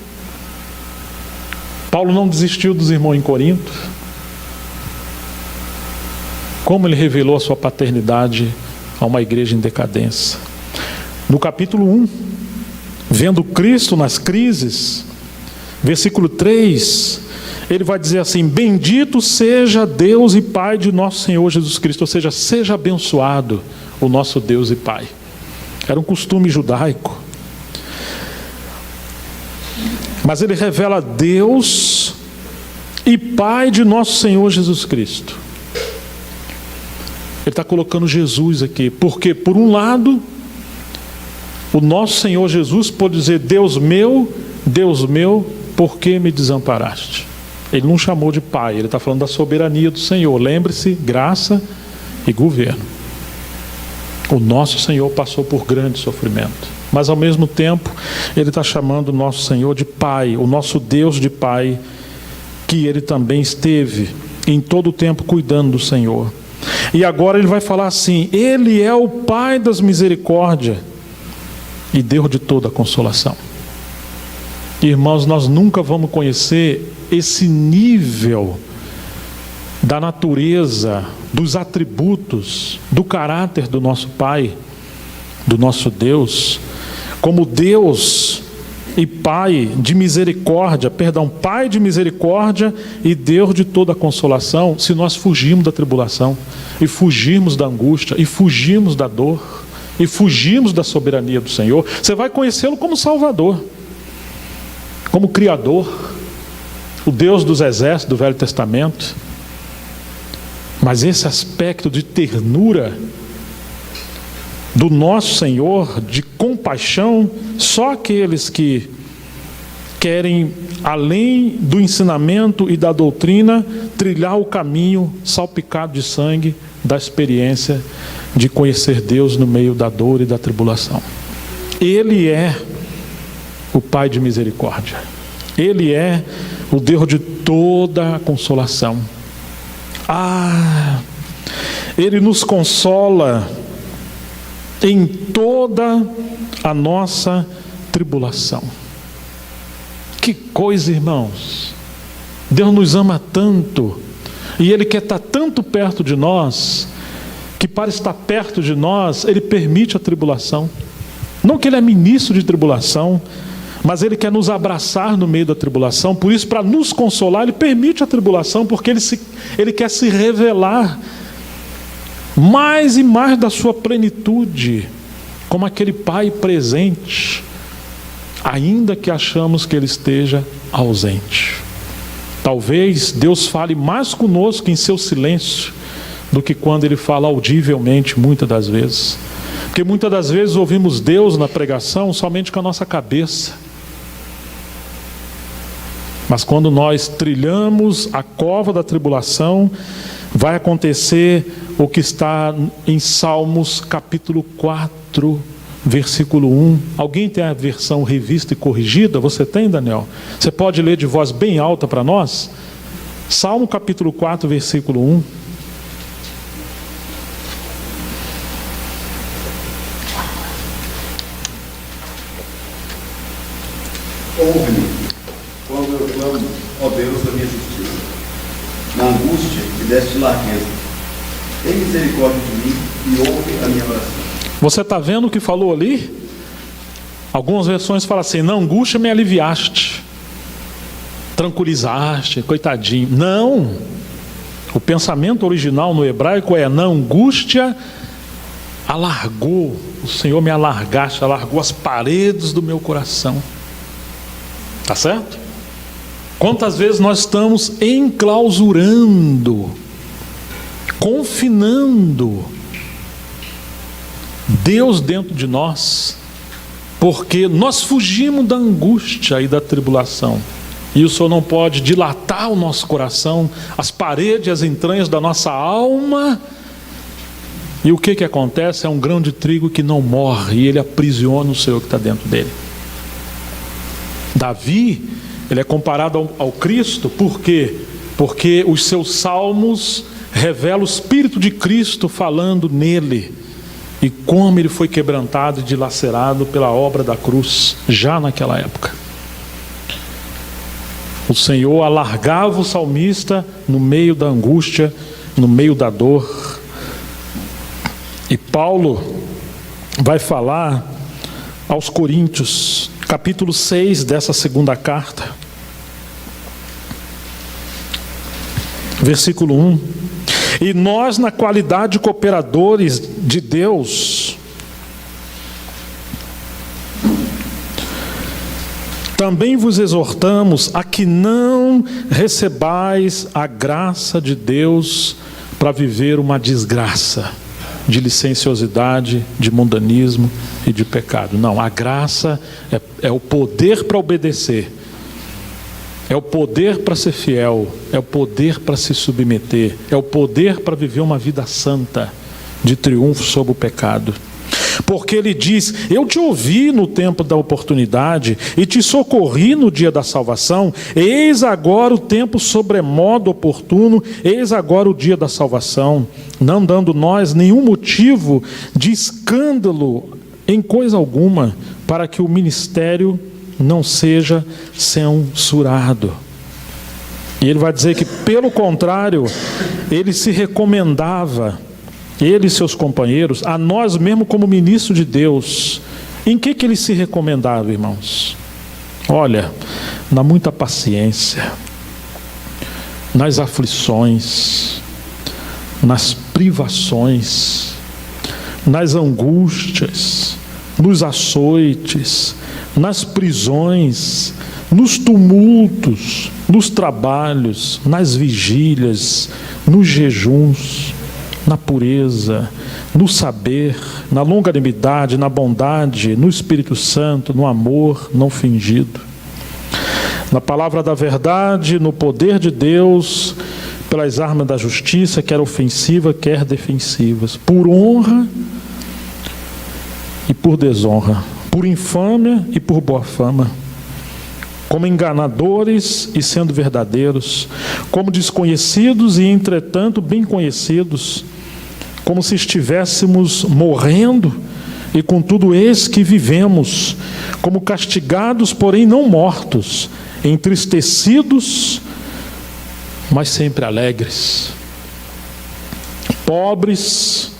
Paulo não desistiu dos irmãos em Corinto. Como ele revelou a sua paternidade a uma igreja em decadência. No capítulo 1, vendo Cristo nas crises, versículo 3, ele vai dizer assim: bendito seja Deus e Pai de nosso Senhor Jesus Cristo, ou seja, seja abençoado o nosso Deus e Pai. Era um costume judaico. Mas ele revela Deus e Pai de nosso Senhor Jesus Cristo. Ele está colocando Jesus aqui, porque por um lado, o nosso Senhor Jesus pode dizer: Deus meu, por que me desamparaste? Ele não chamou de Pai, ele está falando da soberania do Senhor. Lembre-se, graça e governo. O nosso Senhor passou por grande sofrimento, mas ao mesmo tempo, ele está chamando o nosso Senhor de Pai, o nosso Deus de Pai, que ele também esteve em todo o tempo cuidando do Senhor. E agora ele vai falar assim: ele é o Pai das misericórdias e Deus de toda a consolação. Irmãos, nós nunca vamos conhecer esse nível da natureza, dos atributos, do caráter do nosso Pai, do nosso Deus, como Deus e Pai de misericórdia, Pai de misericórdia e Deus de toda a consolação, se nós fugirmos da tribulação, e fugirmos da angústia, e fugirmos da dor, e fugirmos da soberania do Senhor. Você vai conhecê-lo como Salvador, como Criador, o Deus dos exércitos do Velho Testamento. Mas esse aspecto de ternura do nosso Senhor, de compaixão, só aqueles que querem, além do ensinamento e da doutrina, trilhar o caminho salpicado de sangue da experiência de conhecer Deus no meio da dor e da tribulação. Ele é o Pai de misericórdia. Ele é o Deus de toda a consolação. Ele nos consola em toda a nossa tribulação. Que coisa, irmãos! Deus nos ama tanto, e Ele quer estar tanto perto de nós, que para estar perto de nós, Ele permite a tribulação. Não que Ele é ministro de tribulação, mas Ele quer nos abraçar no meio da tribulação. Por isso, para nos consolar, Ele permite a tribulação, porque Ele quer se revelar mais e mais da sua plenitude como aquele pai presente, ainda que achamos que ele esteja ausente. Talvez Deus fale mais conosco em seu silêncio do que quando ele fala audivelmente, muitas das vezes. Porque muitas das vezes ouvimos Deus na pregação somente com a nossa cabeça. Mas quando nós trilhamos a cova da tribulação, vai acontecer o que está em Salmos capítulo 4, versículo 1. Alguém tem a versão revista e corrigida? Você tem, Daniel? Você pode ler de voz bem alta para nós? Salmo capítulo 4, versículo 1. Ouve-me quando eu clamo, ó Deus da minha justiça. Na angústia me deste largueza. Tem misericórdia de mim e ouve a minha oração. Você está vendo o que falou ali? Algumas versões falam assim: na angústia me aliviaste, tranquilizaste, coitadinho. Não! O pensamento original no hebraico é: na angústia alargou, o Senhor me alargaste, alargou as paredes do meu coração. Tá certo? Quantas vezes nós estamos enclausurando, confinando Deus dentro de nós, porque nós fugimos da angústia e da tribulação, e o Senhor não pode dilatar o nosso coração, as paredes, as entranhas da nossa alma, e o que acontece? É um grão de trigo que não morre, e ele aprisiona o Senhor que está dentro dele. Davi, ele é comparado ao Cristo, por quê? Porque os seus salmos revelam o Espírito de Cristo falando nele, e como ele foi quebrantado e dilacerado pela obra da cruz, já naquela época. O Senhor alargava o salmista no meio da angústia, no meio da dor. E Paulo vai falar aos Coríntios, capítulo 6 dessa segunda carta, versículo 1. E nós, na qualidade de cooperadores de Deus, também vos exortamos a que não recebais a graça de Deus para viver uma desgraça de licenciosidade, de mundanismo e de pecado. Não, a graça é o poder para obedecer, é o poder para ser fiel, é o poder para se submeter, é o poder para viver uma vida santa, de triunfo sobre o pecado. Porque ele diz: eu te ouvi no tempo da oportunidade e te socorri no dia da salvação. Eis agora o tempo sobremodo oportuno, eis agora o dia da salvação, não dando nós nenhum motivo de escândalo em coisa alguma, para que o ministério não seja censurado. E ele vai dizer que, pelo contrário, ele se recomendava, ele e seus companheiros, a nós mesmo como ministro de Deus. Em que ele se recomendava, irmãos? Olha, na muita paciência, nas aflições, nas privações, nas angústias, nos açoites, nas prisões, nos tumultos, nos trabalhos, nas vigílias, nos jejuns, na pureza, no saber, na longanimidade, na bondade, no Espírito Santo, no amor não fingido, na palavra da verdade, no poder de Deus, pelas armas da justiça, quer ofensiva, quer defensivas, por honra e por desonra, por infâmia e por boa fama, como enganadores e sendo verdadeiros, como desconhecidos e entretanto bem conhecidos, como se estivéssemos morrendo e contudo eis que vivemos, como castigados porém não mortos, entristecidos mas sempre alegres, pobres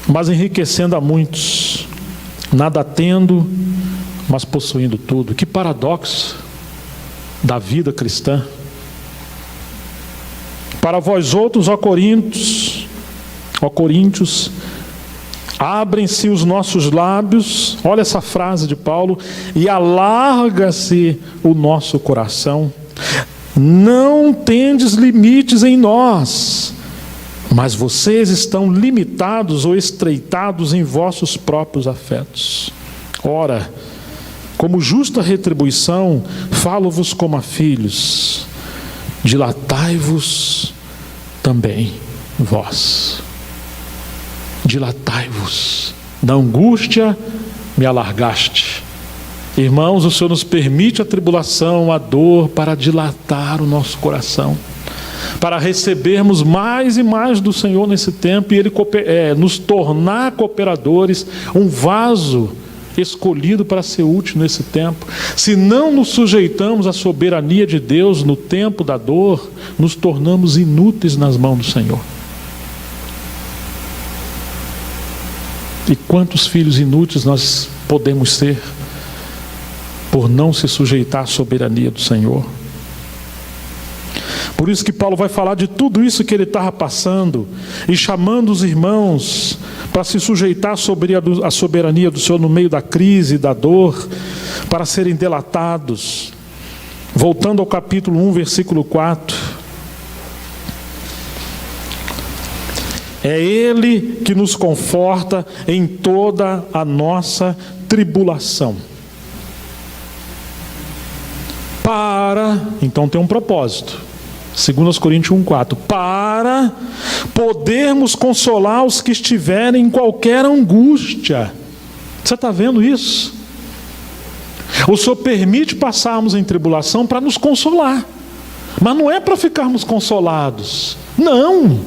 mas enriquecendo a muitos, nada tendo mas possuindo tudo. Que paradoxo da vida cristã. Para vós outros, ó Coríntios, Abrem-se os nossos lábios, olha essa frase de Paulo, e alarga-se o nosso coração. Não tendes limites em nós, mas vocês estão limitados ou estreitados em vossos próprios afetos. Ora, como justa retribuição, falo-vos como a filhos, dilatai-vos também vós. Dilatai-vos. Na angústia me alargaste. Irmãos, o Senhor nos permite a tribulação, a dor, para dilatar o nosso coração, para recebermos mais e mais do Senhor nesse tempo, e Ele nos tornar cooperadores, um vaso escolhido para ser útil nesse tempo. Se não nos sujeitamos à soberania de Deus no tempo da dor, nos tornamos inúteis nas mãos do Senhor. E quantos filhos inúteis nós podemos ser por não se sujeitar à soberania do Senhor? Por isso que Paulo vai falar de tudo isso que ele estava passando e chamando os irmãos para se sujeitar à soberania do Senhor no meio da crise e da dor, para serem delatados. Voltando ao capítulo 1, versículo 4. É Ele que nos conforta em toda a nossa tribulação. Então tem um propósito. 2 Coríntios 1,4. Para podermos consolar os que estiverem em qualquer angústia. Você está vendo isso? O Senhor permite passarmos em tribulação para nos consolar. Mas não é para ficarmos consolados. Não.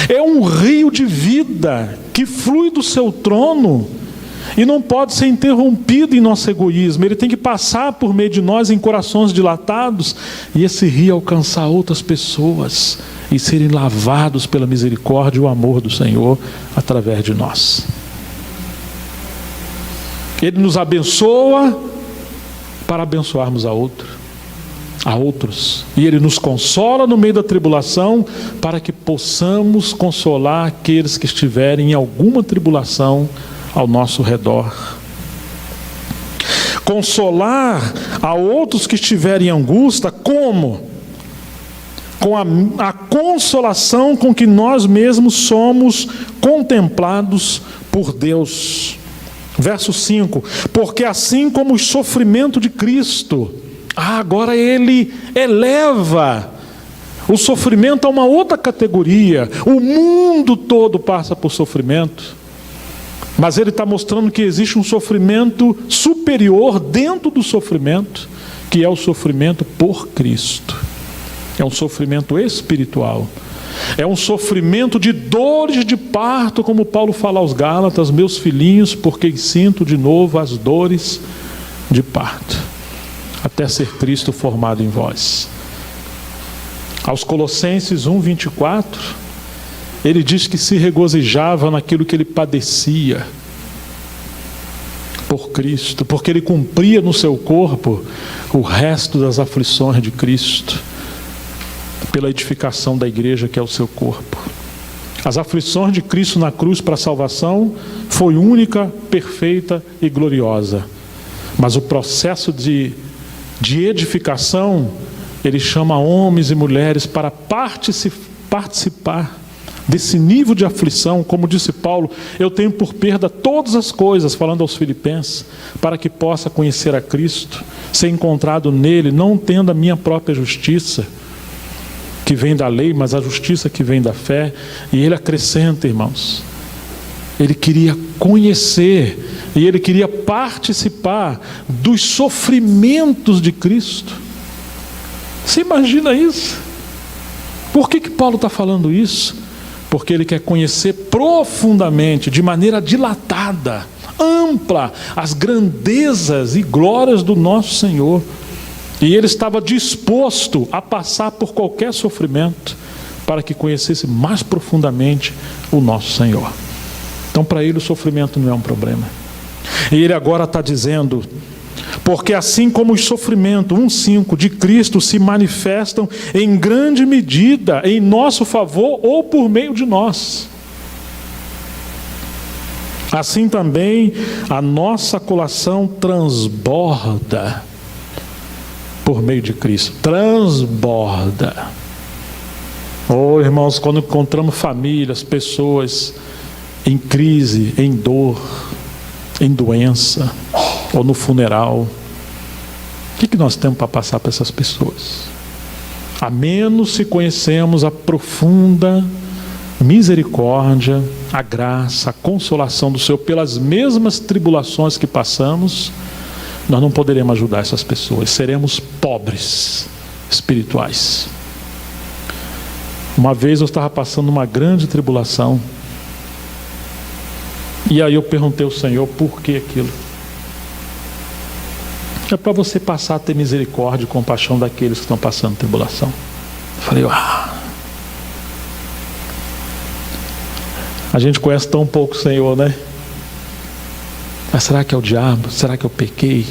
É um rio de vida que flui do seu trono e não pode ser interrompido em nosso egoísmo. Ele tem que passar por meio de nós em corações dilatados, e esse rio alcançar outras pessoas e serem lavados pela misericórdia e o amor do Senhor através de nós. Ele nos abençoa para abençoarmos a outros, e Ele nos consola no meio da tribulação para que possamos consolar aqueles que estiverem em alguma tribulação ao nosso redor. Consolar a outros que estiverem em angústia, como? Com a consolação com que nós mesmos somos contemplados por Deus. Verso 5: porque assim como o sofrimento de Cristo, agora Ele eleva o sofrimento a uma outra categoria. O mundo todo passa por sofrimento, mas Ele está mostrando que existe um sofrimento superior dentro do sofrimento, que é o sofrimento por Cristo. É um sofrimento espiritual. É um sofrimento de dores de parto, como Paulo fala aos Gálatas: meus filhinhos, porque sinto de novo as dores de parto, até ser Cristo formado em vós. Aos Colossenses 1:24, ele diz que se regozijava naquilo que ele padecia por Cristo, porque ele cumpria no seu corpo o resto das aflições de Cristo, pela edificação da igreja, que é o seu corpo. As aflições de Cristo na cruz para a salvação foi única, perfeita e gloriosa, mas o processo de edificação, Ele chama homens e mulheres para participar desse nível de aflição. Como disse Paulo: eu tenho por perda todas as coisas, falando aos Filipenses, para que possa conhecer a Cristo, ser encontrado nele, não tendo a minha própria justiça, que vem da lei, mas a justiça que vem da fé. E ele acrescenta, irmãos, ele queria conhecer e ele queria participar dos sofrimentos de Cristo. Você imagina isso? Por que Paulo está falando isso? Porque ele quer conhecer profundamente, de maneira dilatada, ampla, as grandezas e glórias do nosso Senhor. E ele estava disposto a passar por qualquer sofrimento para que conhecesse mais profundamente o nosso Senhor. Então, para ele, o sofrimento não é um problema. E ele agora está dizendo: porque assim como os sofrimentos 1:5 de Cristo se manifestam em grande medida em nosso favor ou por meio de nós. Assim também a nossa colação transborda por meio de Cristo. Transborda. Oh, irmãos, quando encontramos famílias, pessoas em crise, em dor, em doença, ou no funeral, o que nós temos para passar para essas pessoas? A menos se conhecemos a profunda misericórdia, a graça, a consolação do Senhor pelas mesmas tribulações que passamos, nós não poderemos ajudar essas pessoas, seremos pobres espirituais. Uma vez eu estava passando uma grande tribulação, e aí eu perguntei ao Senhor, por que aquilo? É para você passar a ter misericórdia e compaixão daqueles que estão passando tribulação. Eu falei, a gente conhece tão pouco o Senhor, né? Mas será que é o diabo? Será que eu pequei?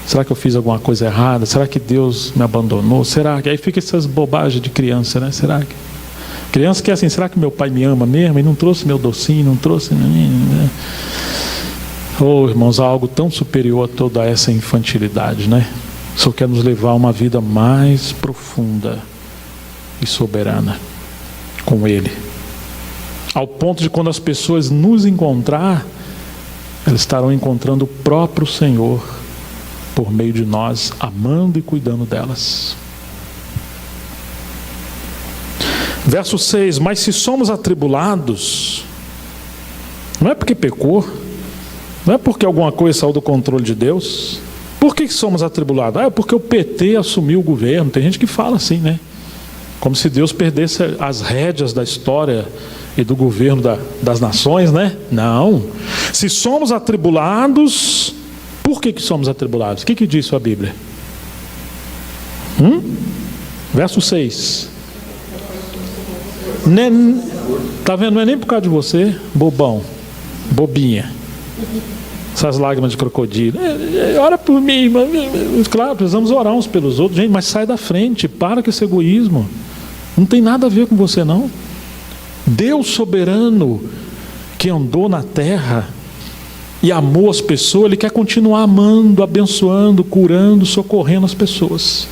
Será que eu fiz alguma coisa errada? Será que Deus me abandonou? Será que... Aí fica essas bobagens de criança, né? Será que... Criança que é assim, será que meu pai me ama mesmo? E não trouxe meu docinho, não trouxe... Oh, irmãos, há algo tão superior a toda essa infantilidade, né? Só quer nos levar a uma vida mais profunda e soberana com Ele. Ao ponto de quando as pessoas nos encontrar, elas estarão encontrando o próprio Senhor por meio de nós, amando e cuidando delas. Verso 6, mas se somos atribulados, não é porque pecou, não é porque alguma coisa saiu do controle de Deus. Por que somos atribulados? É porque o PT assumiu o governo. Tem gente que fala assim, né? Como se Deus perdesse as rédeas da história e do governo das nações, né? Não. Se somos atribulados, por que somos atribulados? O que diz a Bíblia? Verso 6. Tá vendo? Não é nem por causa de você, bobão, bobinha. Essas lágrimas de crocodilo. Ora por mim. Claro, precisamos orar uns pelos outros. Gente, mas sai da frente. Para com esse egoísmo. Não tem nada a ver com você, não. Deus soberano, que andou na terra e amou as pessoas, Ele quer continuar amando, abençoando, curando, socorrendo as pessoas.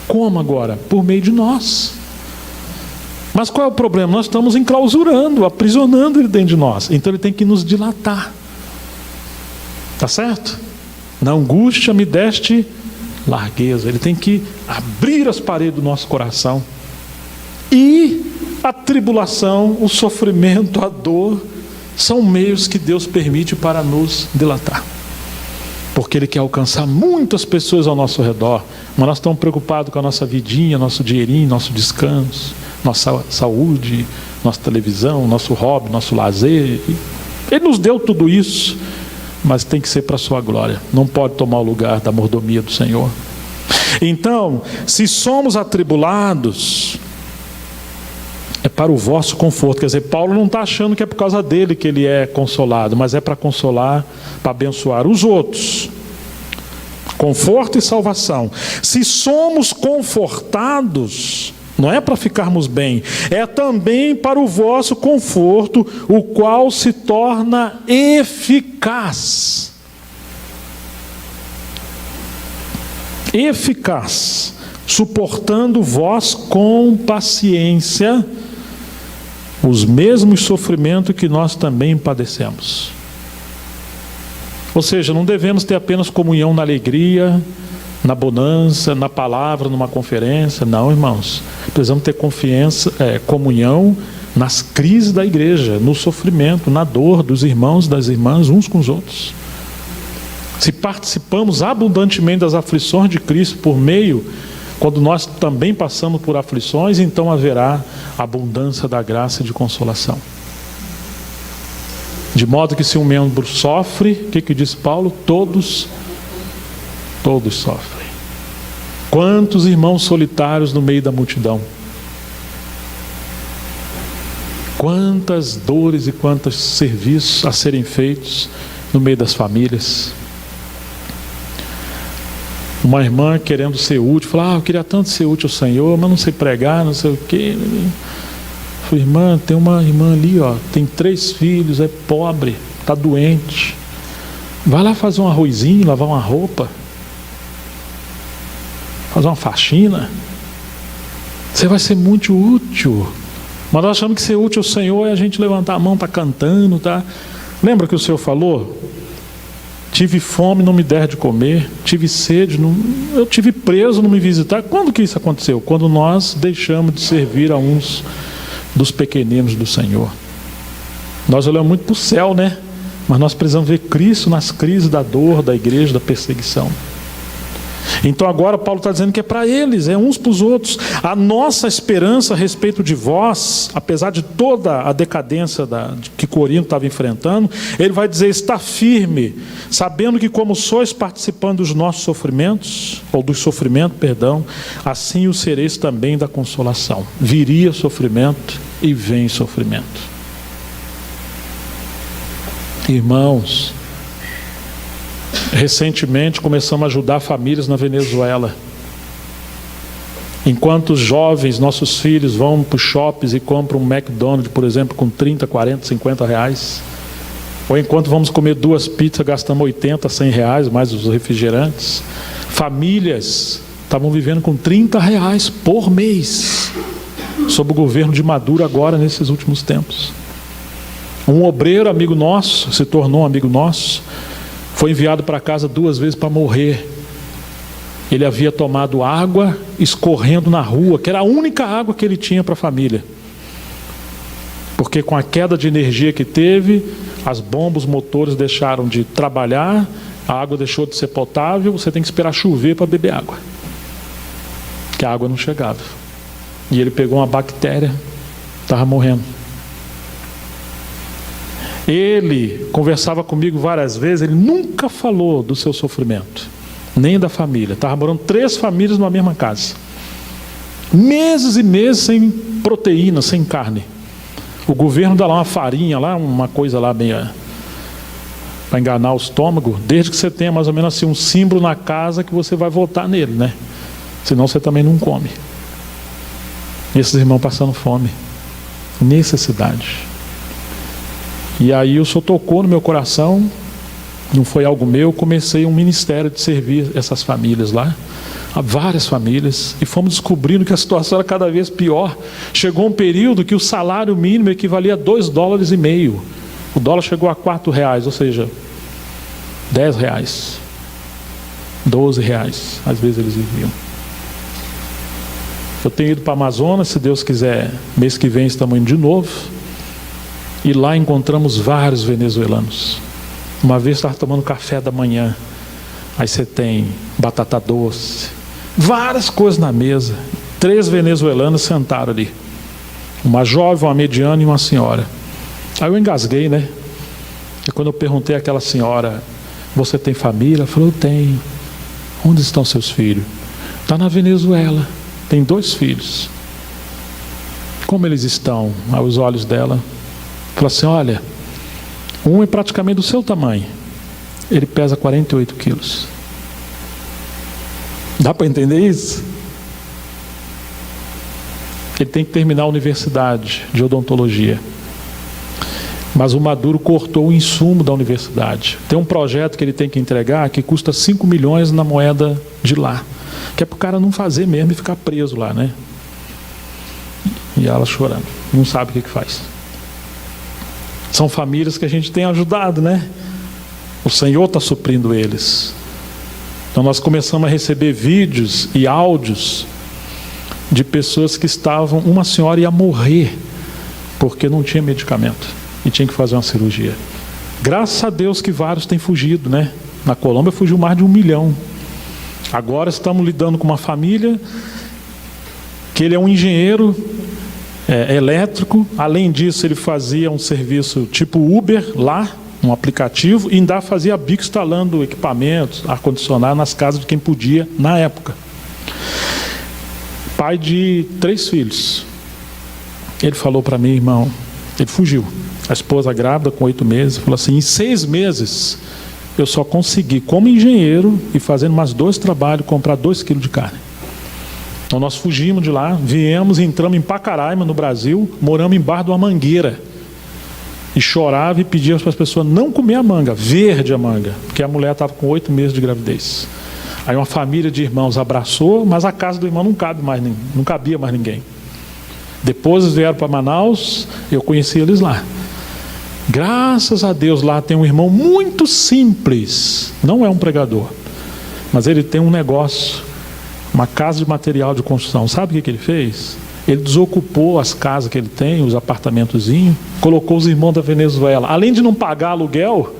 Como agora? Por meio de nós. Mas qual é o problema? Nós estamos enclausurando, aprisionando Ele dentro de nós. Então Ele tem que nos dilatar. Tá certo? Na angústia me deste largueza. Ele tem que abrir as paredes do nosso coração. E a tribulação, o sofrimento, a dor, são meios que Deus permite para nos dilatar. Porque Ele quer alcançar muitas pessoas ao nosso redor. Mas nós estamos preocupados com a nossa vidinha, nosso dinheirinho, nosso descanso, nossa saúde, nossa televisão, nosso hobby, nosso lazer. Ele nos deu tudo isso, mas tem que ser para a sua glória. Não pode tomar o lugar da mordomia do Senhor. Então, se somos atribulados, é para o vosso conforto. Quer dizer, Paulo não está achando que é por causa dele que ele é consolado, mas é para consolar, para abençoar os outros. Conforto e salvação. Se somos confortados, não é para ficarmos bem, é também para o vosso conforto, o qual se torna eficaz. Eficaz, suportando vós com paciência os mesmos sofrimentos que nós também padecemos. Ou seja, não devemos ter apenas comunhão na alegria, na bonança, na palavra, numa conferência. Não, irmãos. Precisamos ter comunhão nas crises da igreja, no sofrimento, na dor dos irmãos e das irmãs uns com os outros. Se participamos abundantemente das aflições de Cristo por meio, quando nós também passamos por aflições, então haverá abundância da graça e de consolação. De modo que se um membro sofre, o que diz Paulo? Todos sofrem. Quantos irmãos solitários no meio da multidão? Quantas dores e quantos serviços a serem feitos no meio das famílias. Uma irmã querendo ser útil, falou, eu queria tanto ser útil ao Senhor, mas não sei pregar, não sei o quê. Eu falei, irmã, tem uma irmã ali, tem 3 filhos, é pobre. está doente. Vai lá fazer um arrozinho, lavar uma roupa, fazer uma faxina. Você vai ser muito útil. Mas nós achamos que ser útil ao Senhor é a gente levantar a mão, tá cantando, tá? Lembra que o Senhor falou? Tive fome, não me der de comer. Tive sede, eu tive preso, não me visitar. Quando que isso aconteceu? Quando nós deixamos de servir a uns dos pequeninos do Senhor. Nós olhamos muito para o céu, né? Mas nós precisamos ver Cristo nas crises da dor, da igreja, da perseguição. Então agora Paulo está dizendo que é para eles, é uns para os outros. A nossa esperança a respeito de vós, apesar de toda a decadência que Corinto estava enfrentando, ele vai dizer: está firme, sabendo que como sois participando dos nossos sofrimentos, ou do sofrimento, perdão, assim o sereis também da consolação. Viria sofrimento e vem sofrimento. Irmãos, recentemente começamos a ajudar famílias na Venezuela. Enquanto os jovens, nossos filhos, vão para os shoppings e compram um McDonald's, por exemplo, com 30, 40, 50 reais. Ou enquanto vamos comer 2 pizzas, gastamos 80, 100 reais, mais os refrigerantes. Famílias estavam vivendo com 30 reais por mês, sob o governo de Maduro agora, nesses últimos tempos. Um obreiro amigo nosso, se tornou um amigo nosso, foi enviado para casa 2 vezes para morrer. Ele havia tomado água escorrendo na rua, que era a única água que ele tinha para a família. Porque com a queda de energia que teve, as bombas, os motores deixaram de trabalhar, a água deixou de ser potável, você tem que esperar chover para beber água. Que a água não chegava. E ele pegou uma bactéria, estava morrendo. Ele conversava comigo várias vezes, ele nunca falou do seu sofrimento, nem da família. Estava morando 3 famílias numa mesma casa. Meses e meses sem proteína, sem carne. O governo dá lá uma farinha, lá, uma coisa lá bem para enganar o estômago, desde que você tenha mais ou menos assim um símbolo na casa que você vai votar nele, né? Senão você também não come. E esses irmãos passando fome, necessidade. E aí o Senhor tocou no meu coração, não foi algo meu, comecei um ministério de servir essas famílias lá, várias famílias, e fomos descobrindo que a situação era cada vez pior. Chegou um período que o salário mínimo equivalia a $2,50. O dólar chegou a R$4, ou seja, R$10, R$12, às vezes eles viviam. Eu tenho ido para a Amazonas, se Deus quiser, mês que vem estamos indo de novo. E lá encontramos vários venezuelanos. Uma vez estava tomando café da manhã, aí você tem batata doce, várias coisas na mesa. 3 venezuelanos sentaram ali, uma jovem, uma mediana e uma senhora. Aí eu engasguei, né? E quando eu perguntei àquela senhora: você tem família? Ela falou: eu tenho. Onde estão seus filhos? Está na Venezuela, tem 2 filhos. Como eles estão? Aí os olhos dela falou assim: olha, um é praticamente do seu tamanho, ele pesa 48 quilos. Dá para entender isso? Ele tem que terminar a universidade de odontologia, mas o Maduro cortou o insumo da universidade. Tem um projeto que ele tem que entregar que custa 5 milhões na moeda de lá, que é para o cara não fazer mesmo e ficar preso lá, né? E ela chorando, não sabe o que faz. São famílias que a gente tem ajudado, né? O Senhor está suprindo eles. Então nós começamos a receber vídeos e áudios de pessoas que estavam, uma senhora ia morrer porque não tinha medicamento e tinha que fazer uma cirurgia. Graças a Deus que vários têm fugido, né? Na Colômbia fugiu mais de 1 milhão. Agora estamos lidando com uma família que ele é um engenheiro elétrico. Além disso, ele fazia um serviço tipo Uber lá, um aplicativo, e ainda fazia bico instalando equipamentos, ar-condicionado nas casas de quem podia na época. Pai de 3 filhos. Ele falou para mim: irmão, ele fugiu. A esposa grávida com 8 meses, falou assim: em 6 meses eu só consegui, como engenheiro e fazendo mais 2 trabalhos, comprar 2 quilos de carne. Então nós fugimos de lá, viemos, entramos em Pacaraima, no Brasil, moramos embaixo de uma mangueira. e chorava e pedia para as pessoas não comer a manga, verde a manga, porque a mulher estava com 8 meses de gravidez. Aí uma família de irmãos abraçou, mas a casa do irmão não cabia mais ninguém. Depois eles vieram para Manaus, eu conheci eles lá. Graças a Deus lá tem um irmão muito simples, não é um pregador, mas ele tem um negócio, uma casa de material de construção. Sabe o que ele fez? Ele desocupou as casas que ele tem, os apartamentozinhos, colocou os irmãos da Venezuela. Além de não pagar aluguel,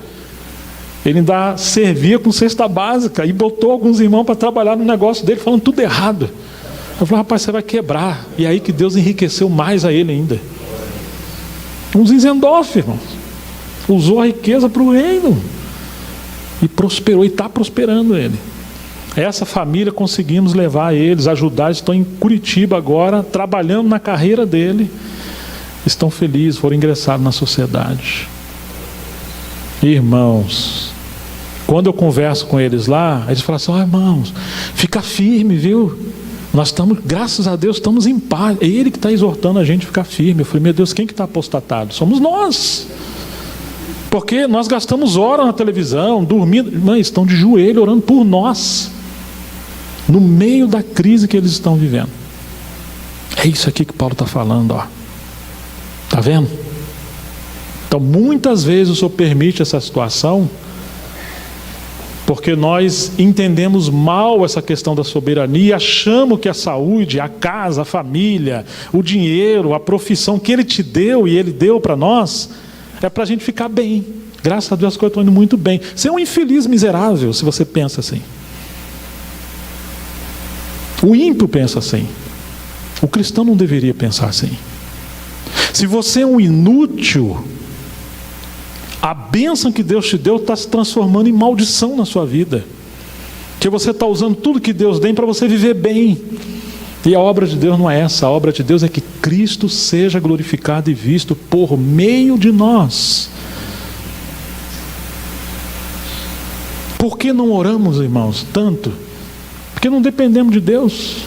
ele ainda servia com cesta básica e botou alguns irmãos para trabalhar no negócio dele, falando tudo errado. Eu falei, rapaz, você vai quebrar. E aí que Deus enriqueceu mais a ele ainda. Um Zinzendorf, irmãos. Usou a riqueza para o reino. E prosperou, e está prosperando ele. Essa família conseguimos levar eles, ajudar, estão em Curitiba agora, trabalhando na carreira dele. Estão felizes, foram ingressados na sociedade. Irmãos, quando eu converso com eles lá, eles falam assim, irmãos, fica firme, viu? Nós estamos, graças a Deus, estamos em paz. É Ele que está exortando a gente a ficar firme. Eu falei, meu Deus, quem que está apostatado? Somos nós. Porque nós gastamos horas na televisão, dormindo. Irmãos, estão de joelho orando por nós, no meio da crise que eles estão vivendo. É isso aqui que Paulo está falando, ó. Está vendo? Então, muitas vezes o Senhor permite essa situação, porque nós entendemos mal essa questão da soberania e achamos que a saúde, a casa, a família, o dinheiro, a profissão que Ele te deu e Ele deu para nós, é para a gente ficar bem. Graças a Deus as coisas estão indo muito bem. Você é um infeliz miserável se você pensa assim. O ímpio pensa assim. O cristão não deveria pensar assim. Se você é um inútil, a bênção que Deus te deu está se transformando em maldição na sua vida. Porque você está usando tudo que Deus tem para você viver bem. E a obra de Deus não é essa. A obra de Deus é que Cristo seja glorificado e visto por meio de nós. Por que não oramos, irmãos, tanto? Porque não dependemos de Deus.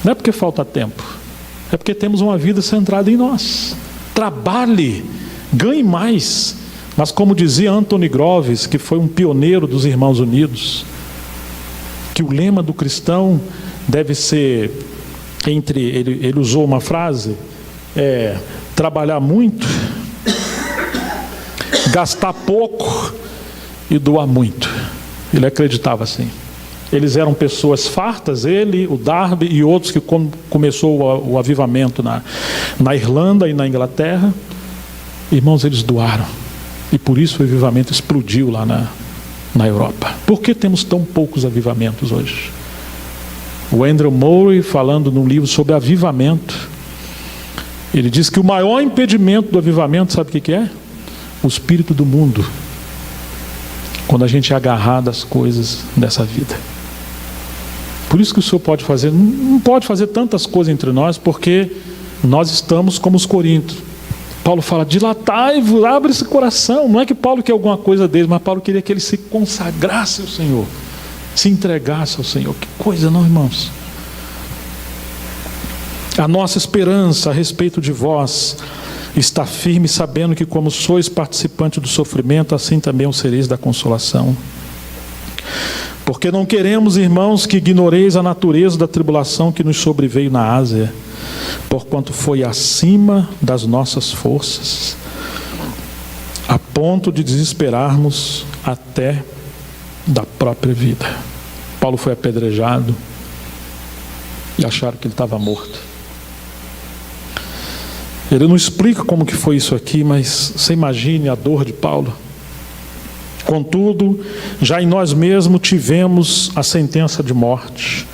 Não é porque falta tempo. É porque temos uma vida centrada em nós. Trabalhe, ganhe mais. Mas como dizia Anthony Groves, que foi um pioneiro dos Irmãos Unidos, que o lema do cristão deve ser, ele usou uma frase, trabalhar muito, gastar pouco e doar muito. Ele acreditava assim. Eles eram pessoas fartas, ele, o Darby e outros que começou o avivamento na Irlanda e na Inglaterra. Irmãos, eles doaram. E por isso o avivamento explodiu lá na Europa. Por que temos tão poucos avivamentos hoje? O Andrew Murray, falando num livro sobre avivamento, ele diz que o maior impedimento do avivamento, sabe o que é? O espírito do mundo. Quando a gente é agarrado às coisas dessa vida. Por isso que o Senhor pode fazer, não pode fazer tantas coisas entre nós, porque nós estamos como os coríntios. Paulo fala, dilatai-vos, abre esse coração. Não é que Paulo quer alguma coisa deles, mas Paulo queria que ele se consagrasse ao Senhor, se entregasse ao Senhor. Que coisa, não, irmãos? A nossa esperança a respeito de vós está firme, sabendo que como sois participantes do sofrimento, assim também o sereis da consolação. Porque não queremos, irmãos, que ignoreis a natureza da tribulação que nos sobreveio na Ásia, porquanto foi acima das nossas forças, a ponto de desesperarmos até da própria vida. Paulo foi apedrejado e acharam que ele estava morto. Ele não explica como que foi isso aqui, mas você imagine a dor de Paulo. Contudo, já em nós mesmos tivemos a sentença de morte,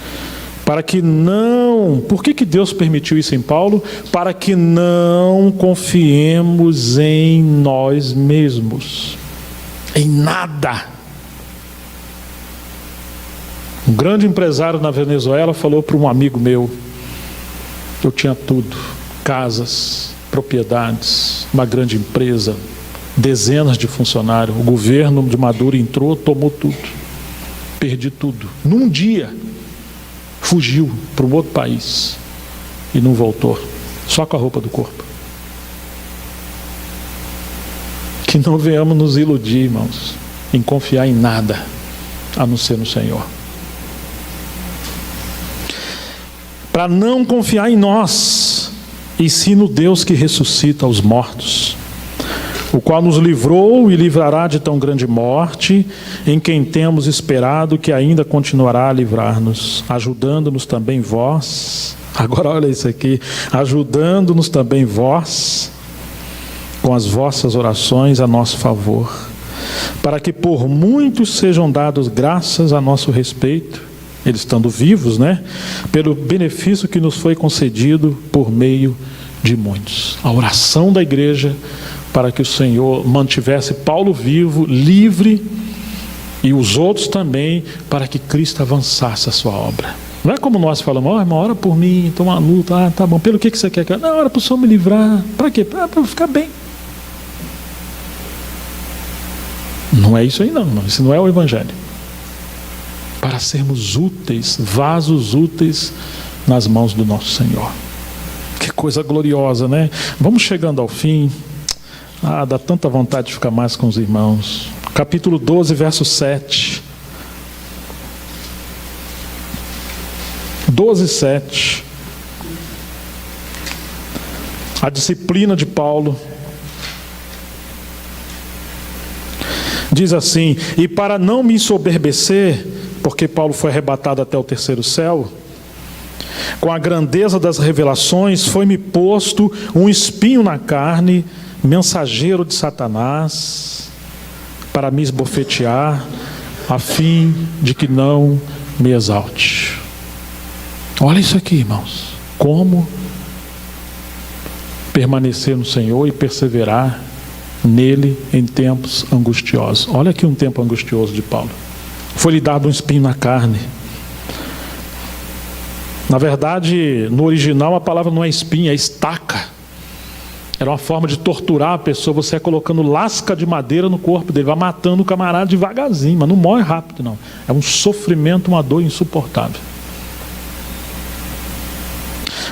para que não... Por que Deus permitiu isso em Paulo? Para que não confiemos em nós mesmos, em nada. Um grande empresário na Venezuela falou para um amigo meu, eu tinha tudo, casas, propriedades, uma grande empresa, dezenas de funcionários, o governo de Maduro entrou, tomou tudo, perdi tudo. Num dia, fugiu para um outro país e não voltou, só com a roupa do corpo. que não venhamos nos iludir, irmãos, em confiar em nada, a não ser no Senhor. Para não confiar em nós, e sim no Deus que ressuscita os mortos, o qual nos livrou e livrará de tão grande morte, em quem temos esperado que ainda continuará a livrar-nos, ajudando-nos também vós, agora olha isso aqui, ajudando-nos também vós, com as vossas orações a nosso favor, para que por muitos sejam dados graças a nosso respeito, eles estando vivos, né? Pelo benefício que nos foi concedido por meio de muitos. A oração da igreja para que o Senhor mantivesse Paulo vivo, livre, e os outros também, para que Cristo avançasse a sua obra. Não é como nós falamos, ó, irmão, ora por mim, estou uma luta, tá bom, pelo que você quer? Não, ora para o Senhor me livrar. Para quê? Para eu ficar bem. Não é isso aí não, isso não é o Evangelho. Para sermos úteis, vasos úteis nas mãos do nosso Senhor. Que coisa gloriosa, né? Vamos chegando ao fim. Dá tanta vontade de ficar mais com os irmãos. Capítulo 12, verso 7. 12, 7. A disciplina de Paulo. Diz assim: e para não me ensoberbecer, porque Paulo foi arrebatado até o terceiro céu, com a grandeza das revelações foi-me posto um espinho na carne, mensageiro de Satanás, para me esbofetear, a fim de que não me exalte. Olha isso aqui, irmãos, como permanecer no Senhor e perseverar nele em tempos angustiosos. Olha aqui um tempo angustioso de Paulo. Foi-lhe dado um espinho na carne. Na verdade, no original a palavra não é espinho, é estaca. Era uma forma de torturar a pessoa. Você é colocando lasca de madeira no corpo dele, vai matando o camarada devagarzinho, mas não morre rápido não. É um sofrimento, uma dor insuportável.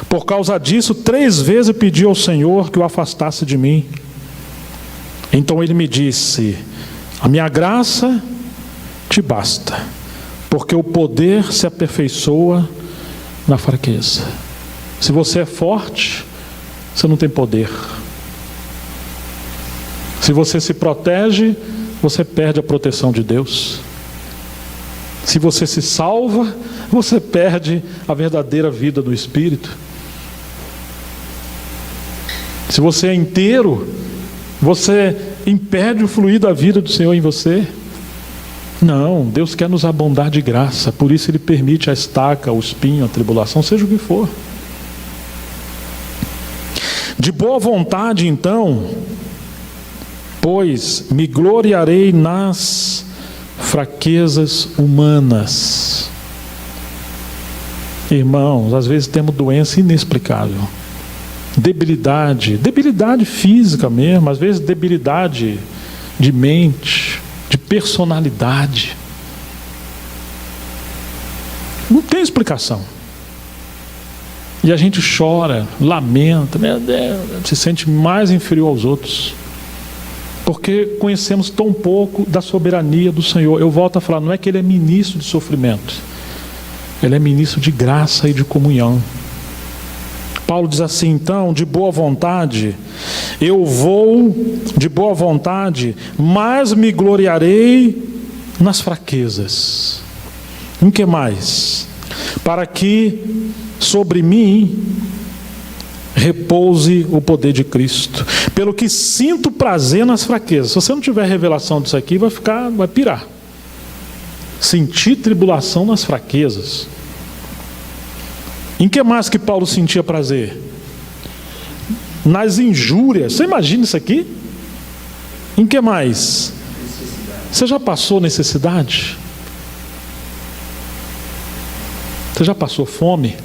Por causa disso, 3 vezes pedi ao Senhor que o afastasse de mim. Então ele me disse: a minha graça te basta, porque o poder se aperfeiçoa na fraqueza. Se você é forte, você não tem poder. Se você se protege, você perde a proteção de Deus. Se você se salva, você perde a verdadeira vida do Espírito. Se você é inteiro, você impede o fluir da vida do Senhor em você. Não, Deus quer nos abundar de graça, por isso Ele permite a estaca, o espinho, a tribulação, seja o que for. De boa vontade, então, pois me gloriarei nas fraquezas humanas. Irmãos, às vezes temos doença inexplicável, debilidade física mesmo, às vezes debilidade de mente, de personalidade. Não tem explicação. E a gente chora, lamenta, meu Deus, se sente mais inferior aos outros, porque conhecemos tão pouco da soberania do Senhor. Eu volto a falar, não é que Ele é ministro de sofrimento, Ele é ministro de graça e de comunhão. Paulo diz assim, então, de boa vontade, eu vou de boa vontade, mas me gloriarei nas fraquezas. Em que mais? Para que sobre mim repouse o poder de Cristo. Pelo que sinto prazer nas fraquezas. Se você não tiver revelação disso aqui, vai pirar. Sentir tribulação nas fraquezas. Em que mais que Paulo sentia prazer? Nas injúrias. Você imagina isso aqui? Em que mais? Você já passou necessidade? Você já passou fome?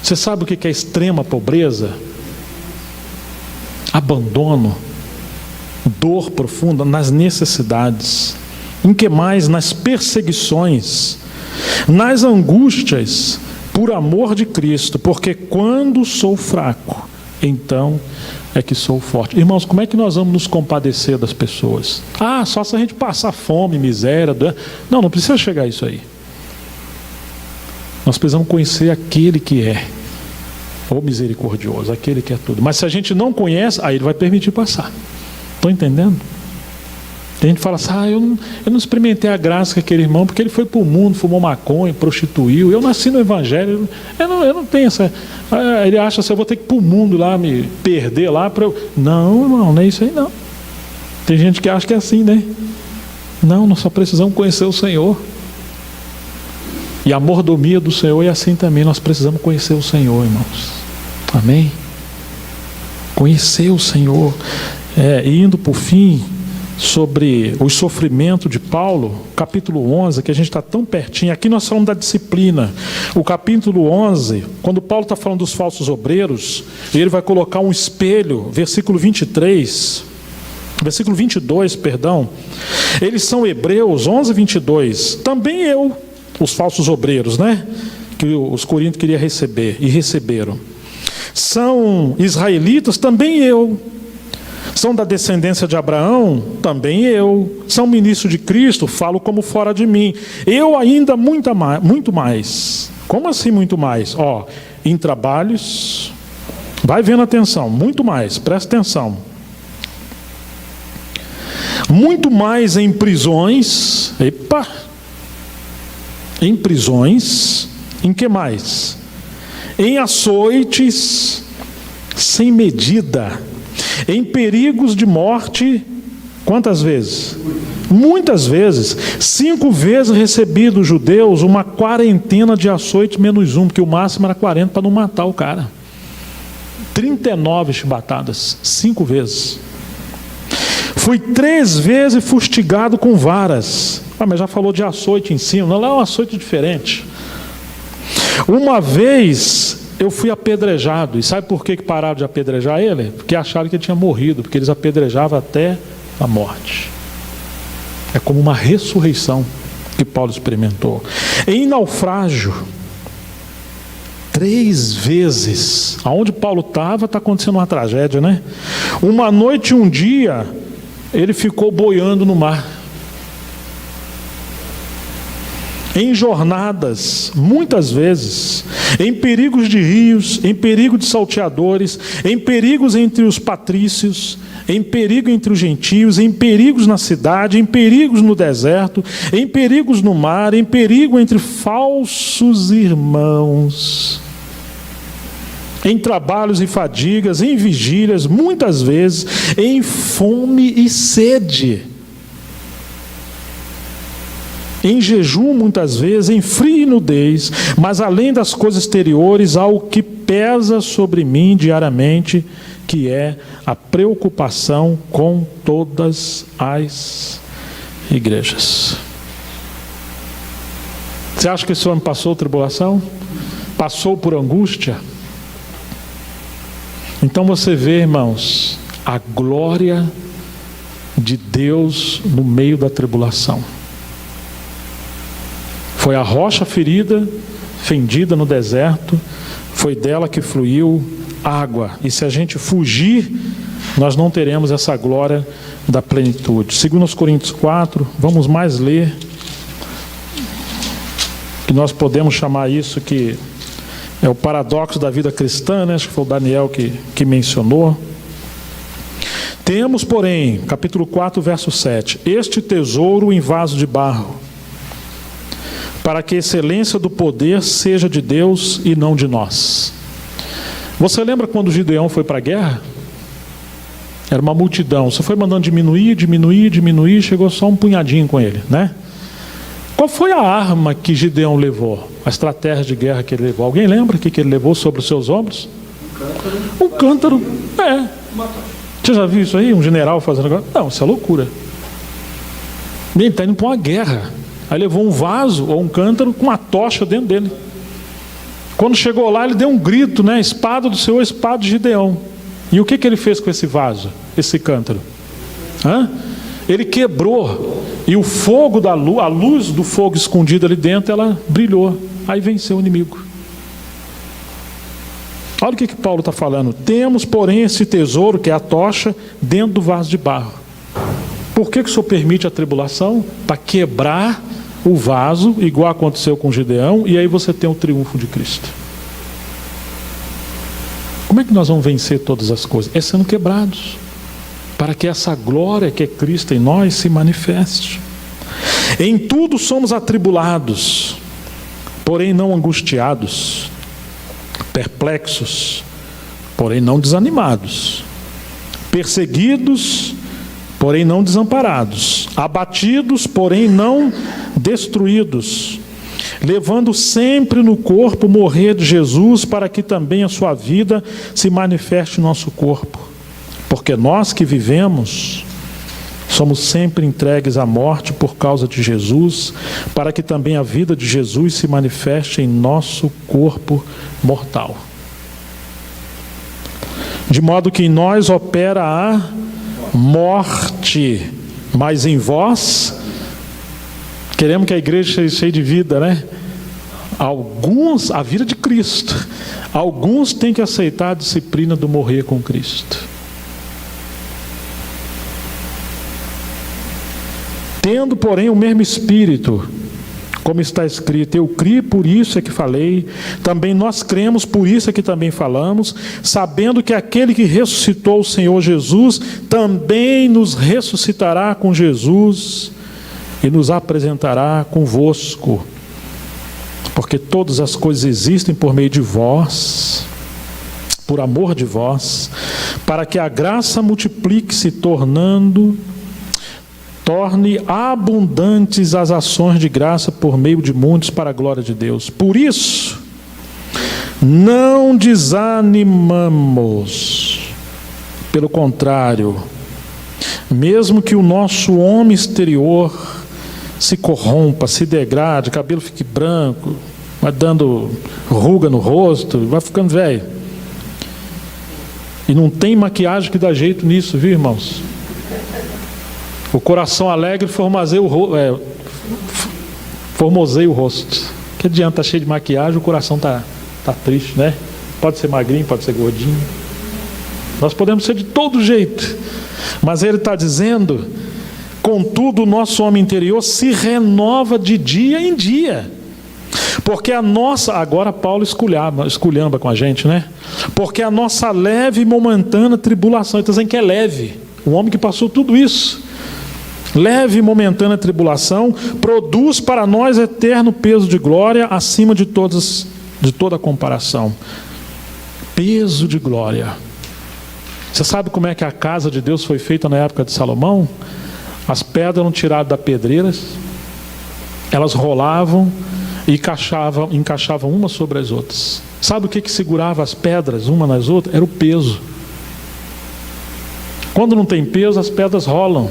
Você sabe o que é extrema pobreza? Abandono, dor profunda, nas necessidades. Em que mais? Nas perseguições, nas angústias, por amor de Cristo, porque quando sou fraco, então é que sou forte. Irmãos, como é que nós vamos nos compadecer das pessoas? Só se a gente passar fome, miséria. Não precisa chegar a isso aí. Nós precisamos conhecer aquele que é o misericordioso, aquele que é tudo. Mas se a gente não conhece, aí ele vai permitir passar. Estão entendendo? Tem gente que fala assim, eu não experimentei a graça com aquele irmão, porque ele foi para o mundo, fumou maconha, prostituiu. Eu nasci no evangelho, eu não tenho essa... Ele acha assim, eu vou ter que ir para o mundo lá, me perder lá para eu... Não, irmão, não é isso aí não. Tem gente que acha que é assim, né? Não, nós só precisamos conhecer o Senhor. E a mordomia do Senhor é assim também, nós precisamos conhecer o Senhor, irmãos. Amém? Conhecer o Senhor. Indo por fim, sobre o sofrimento de Paulo, capítulo 11, que a gente está tão pertinho. Aqui nós falamos da disciplina. O capítulo 11, quando Paulo está falando dos falsos obreiros, ele vai colocar um espelho, versículo 22, perdão. Eles são hebreus, 11, 22. Também eu, os falsos obreiros, né? Que os coríntios queriam receber, e receberam. São israelitas, também eu. São da descendência de Abraão, também eu. São ministros de Cristo, falo como fora de mim. Eu ainda muito mais. Como assim muito mais? Em trabalhos, vai vendo atenção, muito mais, presta atenção. Muito mais em prisões, em prisões, em que mais? Em açoites, sem medida, em perigos de morte, quantas vezes? Muitas vezes. 5 vezes recebi dos judeus uma quarentena de açoites menos 1, porque o máximo era 40 para não matar o cara. 39 chibatadas, 5 vezes. Fui 3 vezes fustigado com varas. Mas já falou de açoite em cima, não, lá é um açoite diferente. Uma vez eu fui apedrejado. E sabe por que pararam de apedrejar ele? Porque acharam que ele tinha morrido, porque eles apedrejavam até a morte. É como uma ressurreição que Paulo experimentou. Em naufrágio, 3 vezes. Aonde Paulo estava, está acontecendo uma tragédia, né? Uma noite e um dia, ele ficou boiando no mar. Em jornadas, muitas vezes, em perigos de rios, em perigo de salteadores, em perigos entre os patrícios, em perigo entre os gentios, em perigos na cidade, em perigos no deserto, em perigos no mar, em perigo entre falsos irmãos, em trabalhos e fadigas, em vigílias, muitas vezes, em fome e sede, em jejum muitas vezes, em frio e nudez, mas além das coisas exteriores, há o que pesa sobre mim diariamente, que é a preocupação com todas as igrejas. Você acha que esse homem passou tribulação? Passou por angústia? Então você vê, irmãos, a glória de Deus no meio da tribulação. Foi a rocha ferida, fendida no deserto, foi dela que fluiu água. E se a gente fugir, nós não teremos essa glória da plenitude. 2 Coríntios 4, vamos mais ler, que nós podemos chamar isso que é o paradoxo da vida cristã, né? Acho que foi o Daniel que mencionou. Temos, porém, capítulo 4, verso 7, este tesouro em vaso de barro, para que a excelência do poder seja de Deus e não de nós. Você lembra quando Gideão foi para a guerra? Era uma multidão, você foi mandando diminuir, chegou só um punhadinho com ele, né? Qual foi a arma que Gideão levou? A estratégia de guerra que ele levou? Alguém lembra o que ele levou sobre os seus ombros? Um cântaro. Você já viu isso aí? Um general fazendo agora? Não, isso é loucura. Ele está indo para uma guerra. Aí levou um vaso ou um cântaro com uma tocha dentro dele. Quando chegou lá, ele deu um grito, né? Espada do Senhor, espada de Gideão. E o que ele fez com esse vaso, esse cântaro? Ele quebrou. E o fogo da luz, a luz do fogo escondido ali dentro, ela brilhou. Aí venceu o inimigo. Olha o que Paulo está falando. Temos, porém, esse tesouro, que é a tocha, dentro do vaso de barro. Por que o Senhor permite a tribulação? Para quebrar o vaso, igual aconteceu com Gideão, e aí você tem o triunfo de Cristo. Como é que nós vamos vencer todas as coisas? É sendo quebrados, para que essa glória que é Cristo em nós se manifeste. Em tudo somos atribulados, porém não angustiados, perplexos, porém não desanimados, perseguidos, porém não desamparados, abatidos, porém não destruídos, levando sempre no corpo o morrer de Jesus, para que também a sua vida se manifeste no nosso corpo. Porque nós que vivemos, somos sempre entregues à morte por causa de Jesus, para que também a vida de Jesus se manifeste em nosso corpo mortal. De modo que em nós opera a morte, mas em vós, queremos que a igreja seja cheia de vida, né? Alguns, a vida de Cristo, alguns têm que aceitar a disciplina do morrer com Cristo. Tendo, porém, o mesmo Espírito, como está escrito, eu criei, por isso é que falei, também nós cremos, por isso é que também falamos, sabendo que aquele que ressuscitou o Senhor Jesus, também nos ressuscitará com Jesus e nos apresentará convosco. Porque todas as coisas existem por meio de vós, por amor de vós, para que a graça multiplique-se, torne abundantes as ações de graça por meio de muitos para a glória de Deus. Por isso, não desanimamos. Pelo contrário, mesmo que o nosso homem exterior se corrompa, se degrade, cabelo fique branco, vai dando ruga no rosto, vai ficando velho. E não tem maquiagem que dá jeito nisso, viu, irmãos? O coração alegre formoseia o rosto. Que adianta, tá cheio de maquiagem, o coração tá triste, né? Pode ser magrinho, pode ser gordinho. Nós podemos ser de todo jeito. Mas ele está dizendo, contudo, o nosso homem interior se renova de dia em dia. Porque a nossa, agora Paulo esculhamba com a gente, né? Porque a nossa leve e momentânea tribulação, ele está dizendo que é leve. O homem que passou tudo isso, leve e momentânea tribulação, produz para nós eterno peso de glória, acima de toda comparação. Peso de glória. Você sabe como é que a casa de Deus foi feita na época de Salomão? As pedras eram tiradas das pedreiras, elas rolavam e encaixavam umas sobre as outras. Sabe o que segurava as pedras uma nas outras? Era o peso. Quando não tem peso, as pedras rolam.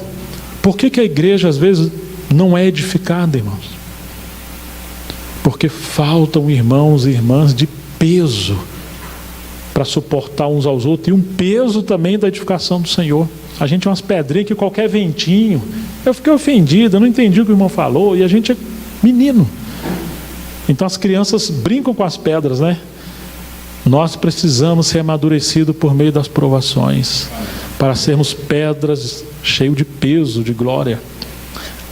Por que a igreja às vezes não é edificada, irmãos? Porque faltam irmãos e irmãs de peso para suportar uns aos outros, e um peso também da edificação do Senhor. A gente é umas pedrinhas que qualquer ventinho, eu fiquei ofendido, eu não entendi o que o irmão falou, e a gente é menino. Então as crianças brincam com as pedras, né? Nós precisamos ser amadurecidos por meio das provações, para sermos pedras cheias de peso, de glória,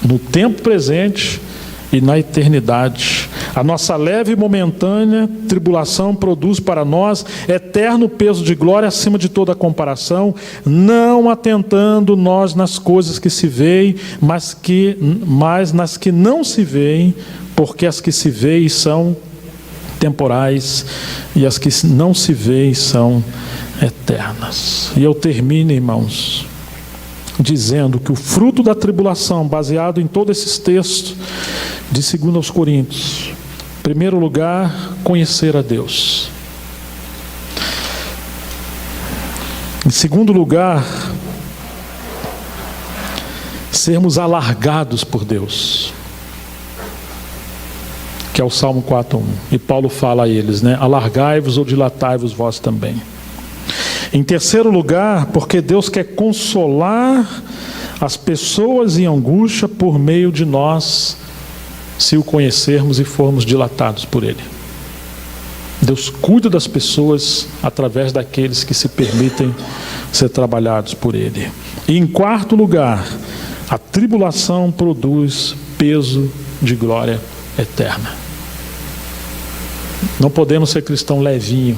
no tempo presente e na eternidade. A nossa leve e momentânea tribulação produz para nós eterno peso de glória acima de toda comparação, não atentando nós nas coisas que se veem, mas nas que não se veem, porque as que se veem são temporais e as que não se veem são eternas. E eu termino, irmãos, dizendo que o fruto da tribulação, baseado em todos esses textos de 2 Coríntios, em primeiro lugar, conhecer a Deus. Em segundo lugar, sermos alargados por Deus, que é o Salmo 4:1. E Paulo fala a eles, né? Alargai-vos ou dilatai-vos vós também. Em terceiro lugar, porque Deus quer consolar as pessoas em angústia por meio de nós, se o conhecermos e formos dilatados por Ele. Deus cuida das pessoas através daqueles que se permitem ser trabalhados por Ele. E em quarto lugar, a tribulação produz peso de glória eterna. Não podemos ser cristão levinho.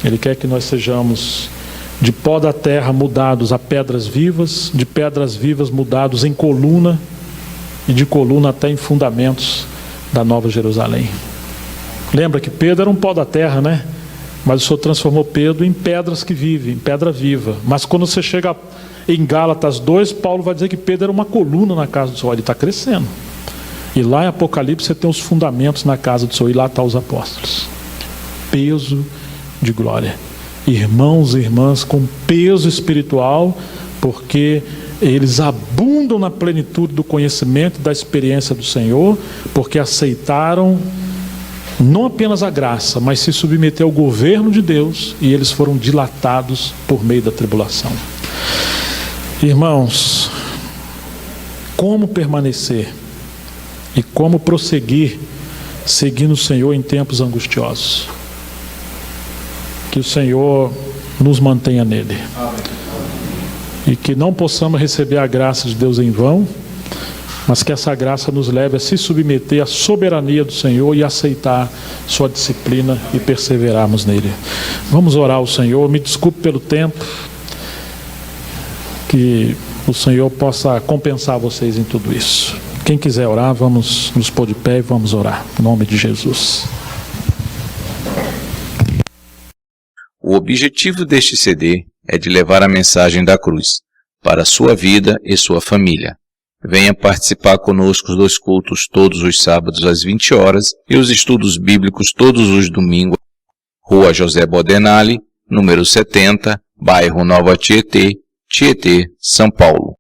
Ele quer que nós sejamos de pó da terra mudados a pedras vivas, de pedras vivas mudados em coluna, e de coluna até em fundamentos da Nova Jerusalém. Lembra que Pedro era um pó da terra, né? Mas o Senhor transformou Pedro em pedras que vivem, em pedra viva. Mas quando você chega em Gálatas 2, Paulo vai dizer que Pedro era uma coluna na casa do Senhor. Ele está crescendo. E lá em Apocalipse você tem os fundamentos na casa do Senhor, e lá estão os apóstolos. Peso de glória. Irmãos e irmãs com peso espiritual, porque eles abundam na plenitude do conhecimento e da experiência do Senhor, porque aceitaram não apenas a graça, mas se submeter ao governo de Deus, e eles foram dilatados por meio da tribulação. Irmãos, como permanecer e como prosseguir seguindo o Senhor em tempos angustiosos? Que o Senhor nos mantenha nele. E que não possamos receber a graça de Deus em vão, mas que essa graça nos leve a se submeter à soberania do Senhor e aceitar sua disciplina e perseverarmos nele. Vamos orar ao Senhor. Me desculpe pelo tempo. Que o Senhor possa compensar vocês em tudo isso. Quem quiser orar, vamos nos pôr de pé e vamos orar. Em nome de Jesus. O objetivo deste CD é de levar a mensagem da cruz para a sua vida e sua família. Venha participar conosco dos cultos todos os sábados às 20 horas e os estudos bíblicos todos os domingos. Rua José Bodenali, número 70, bairro Nova Tietê, Tietê, São Paulo.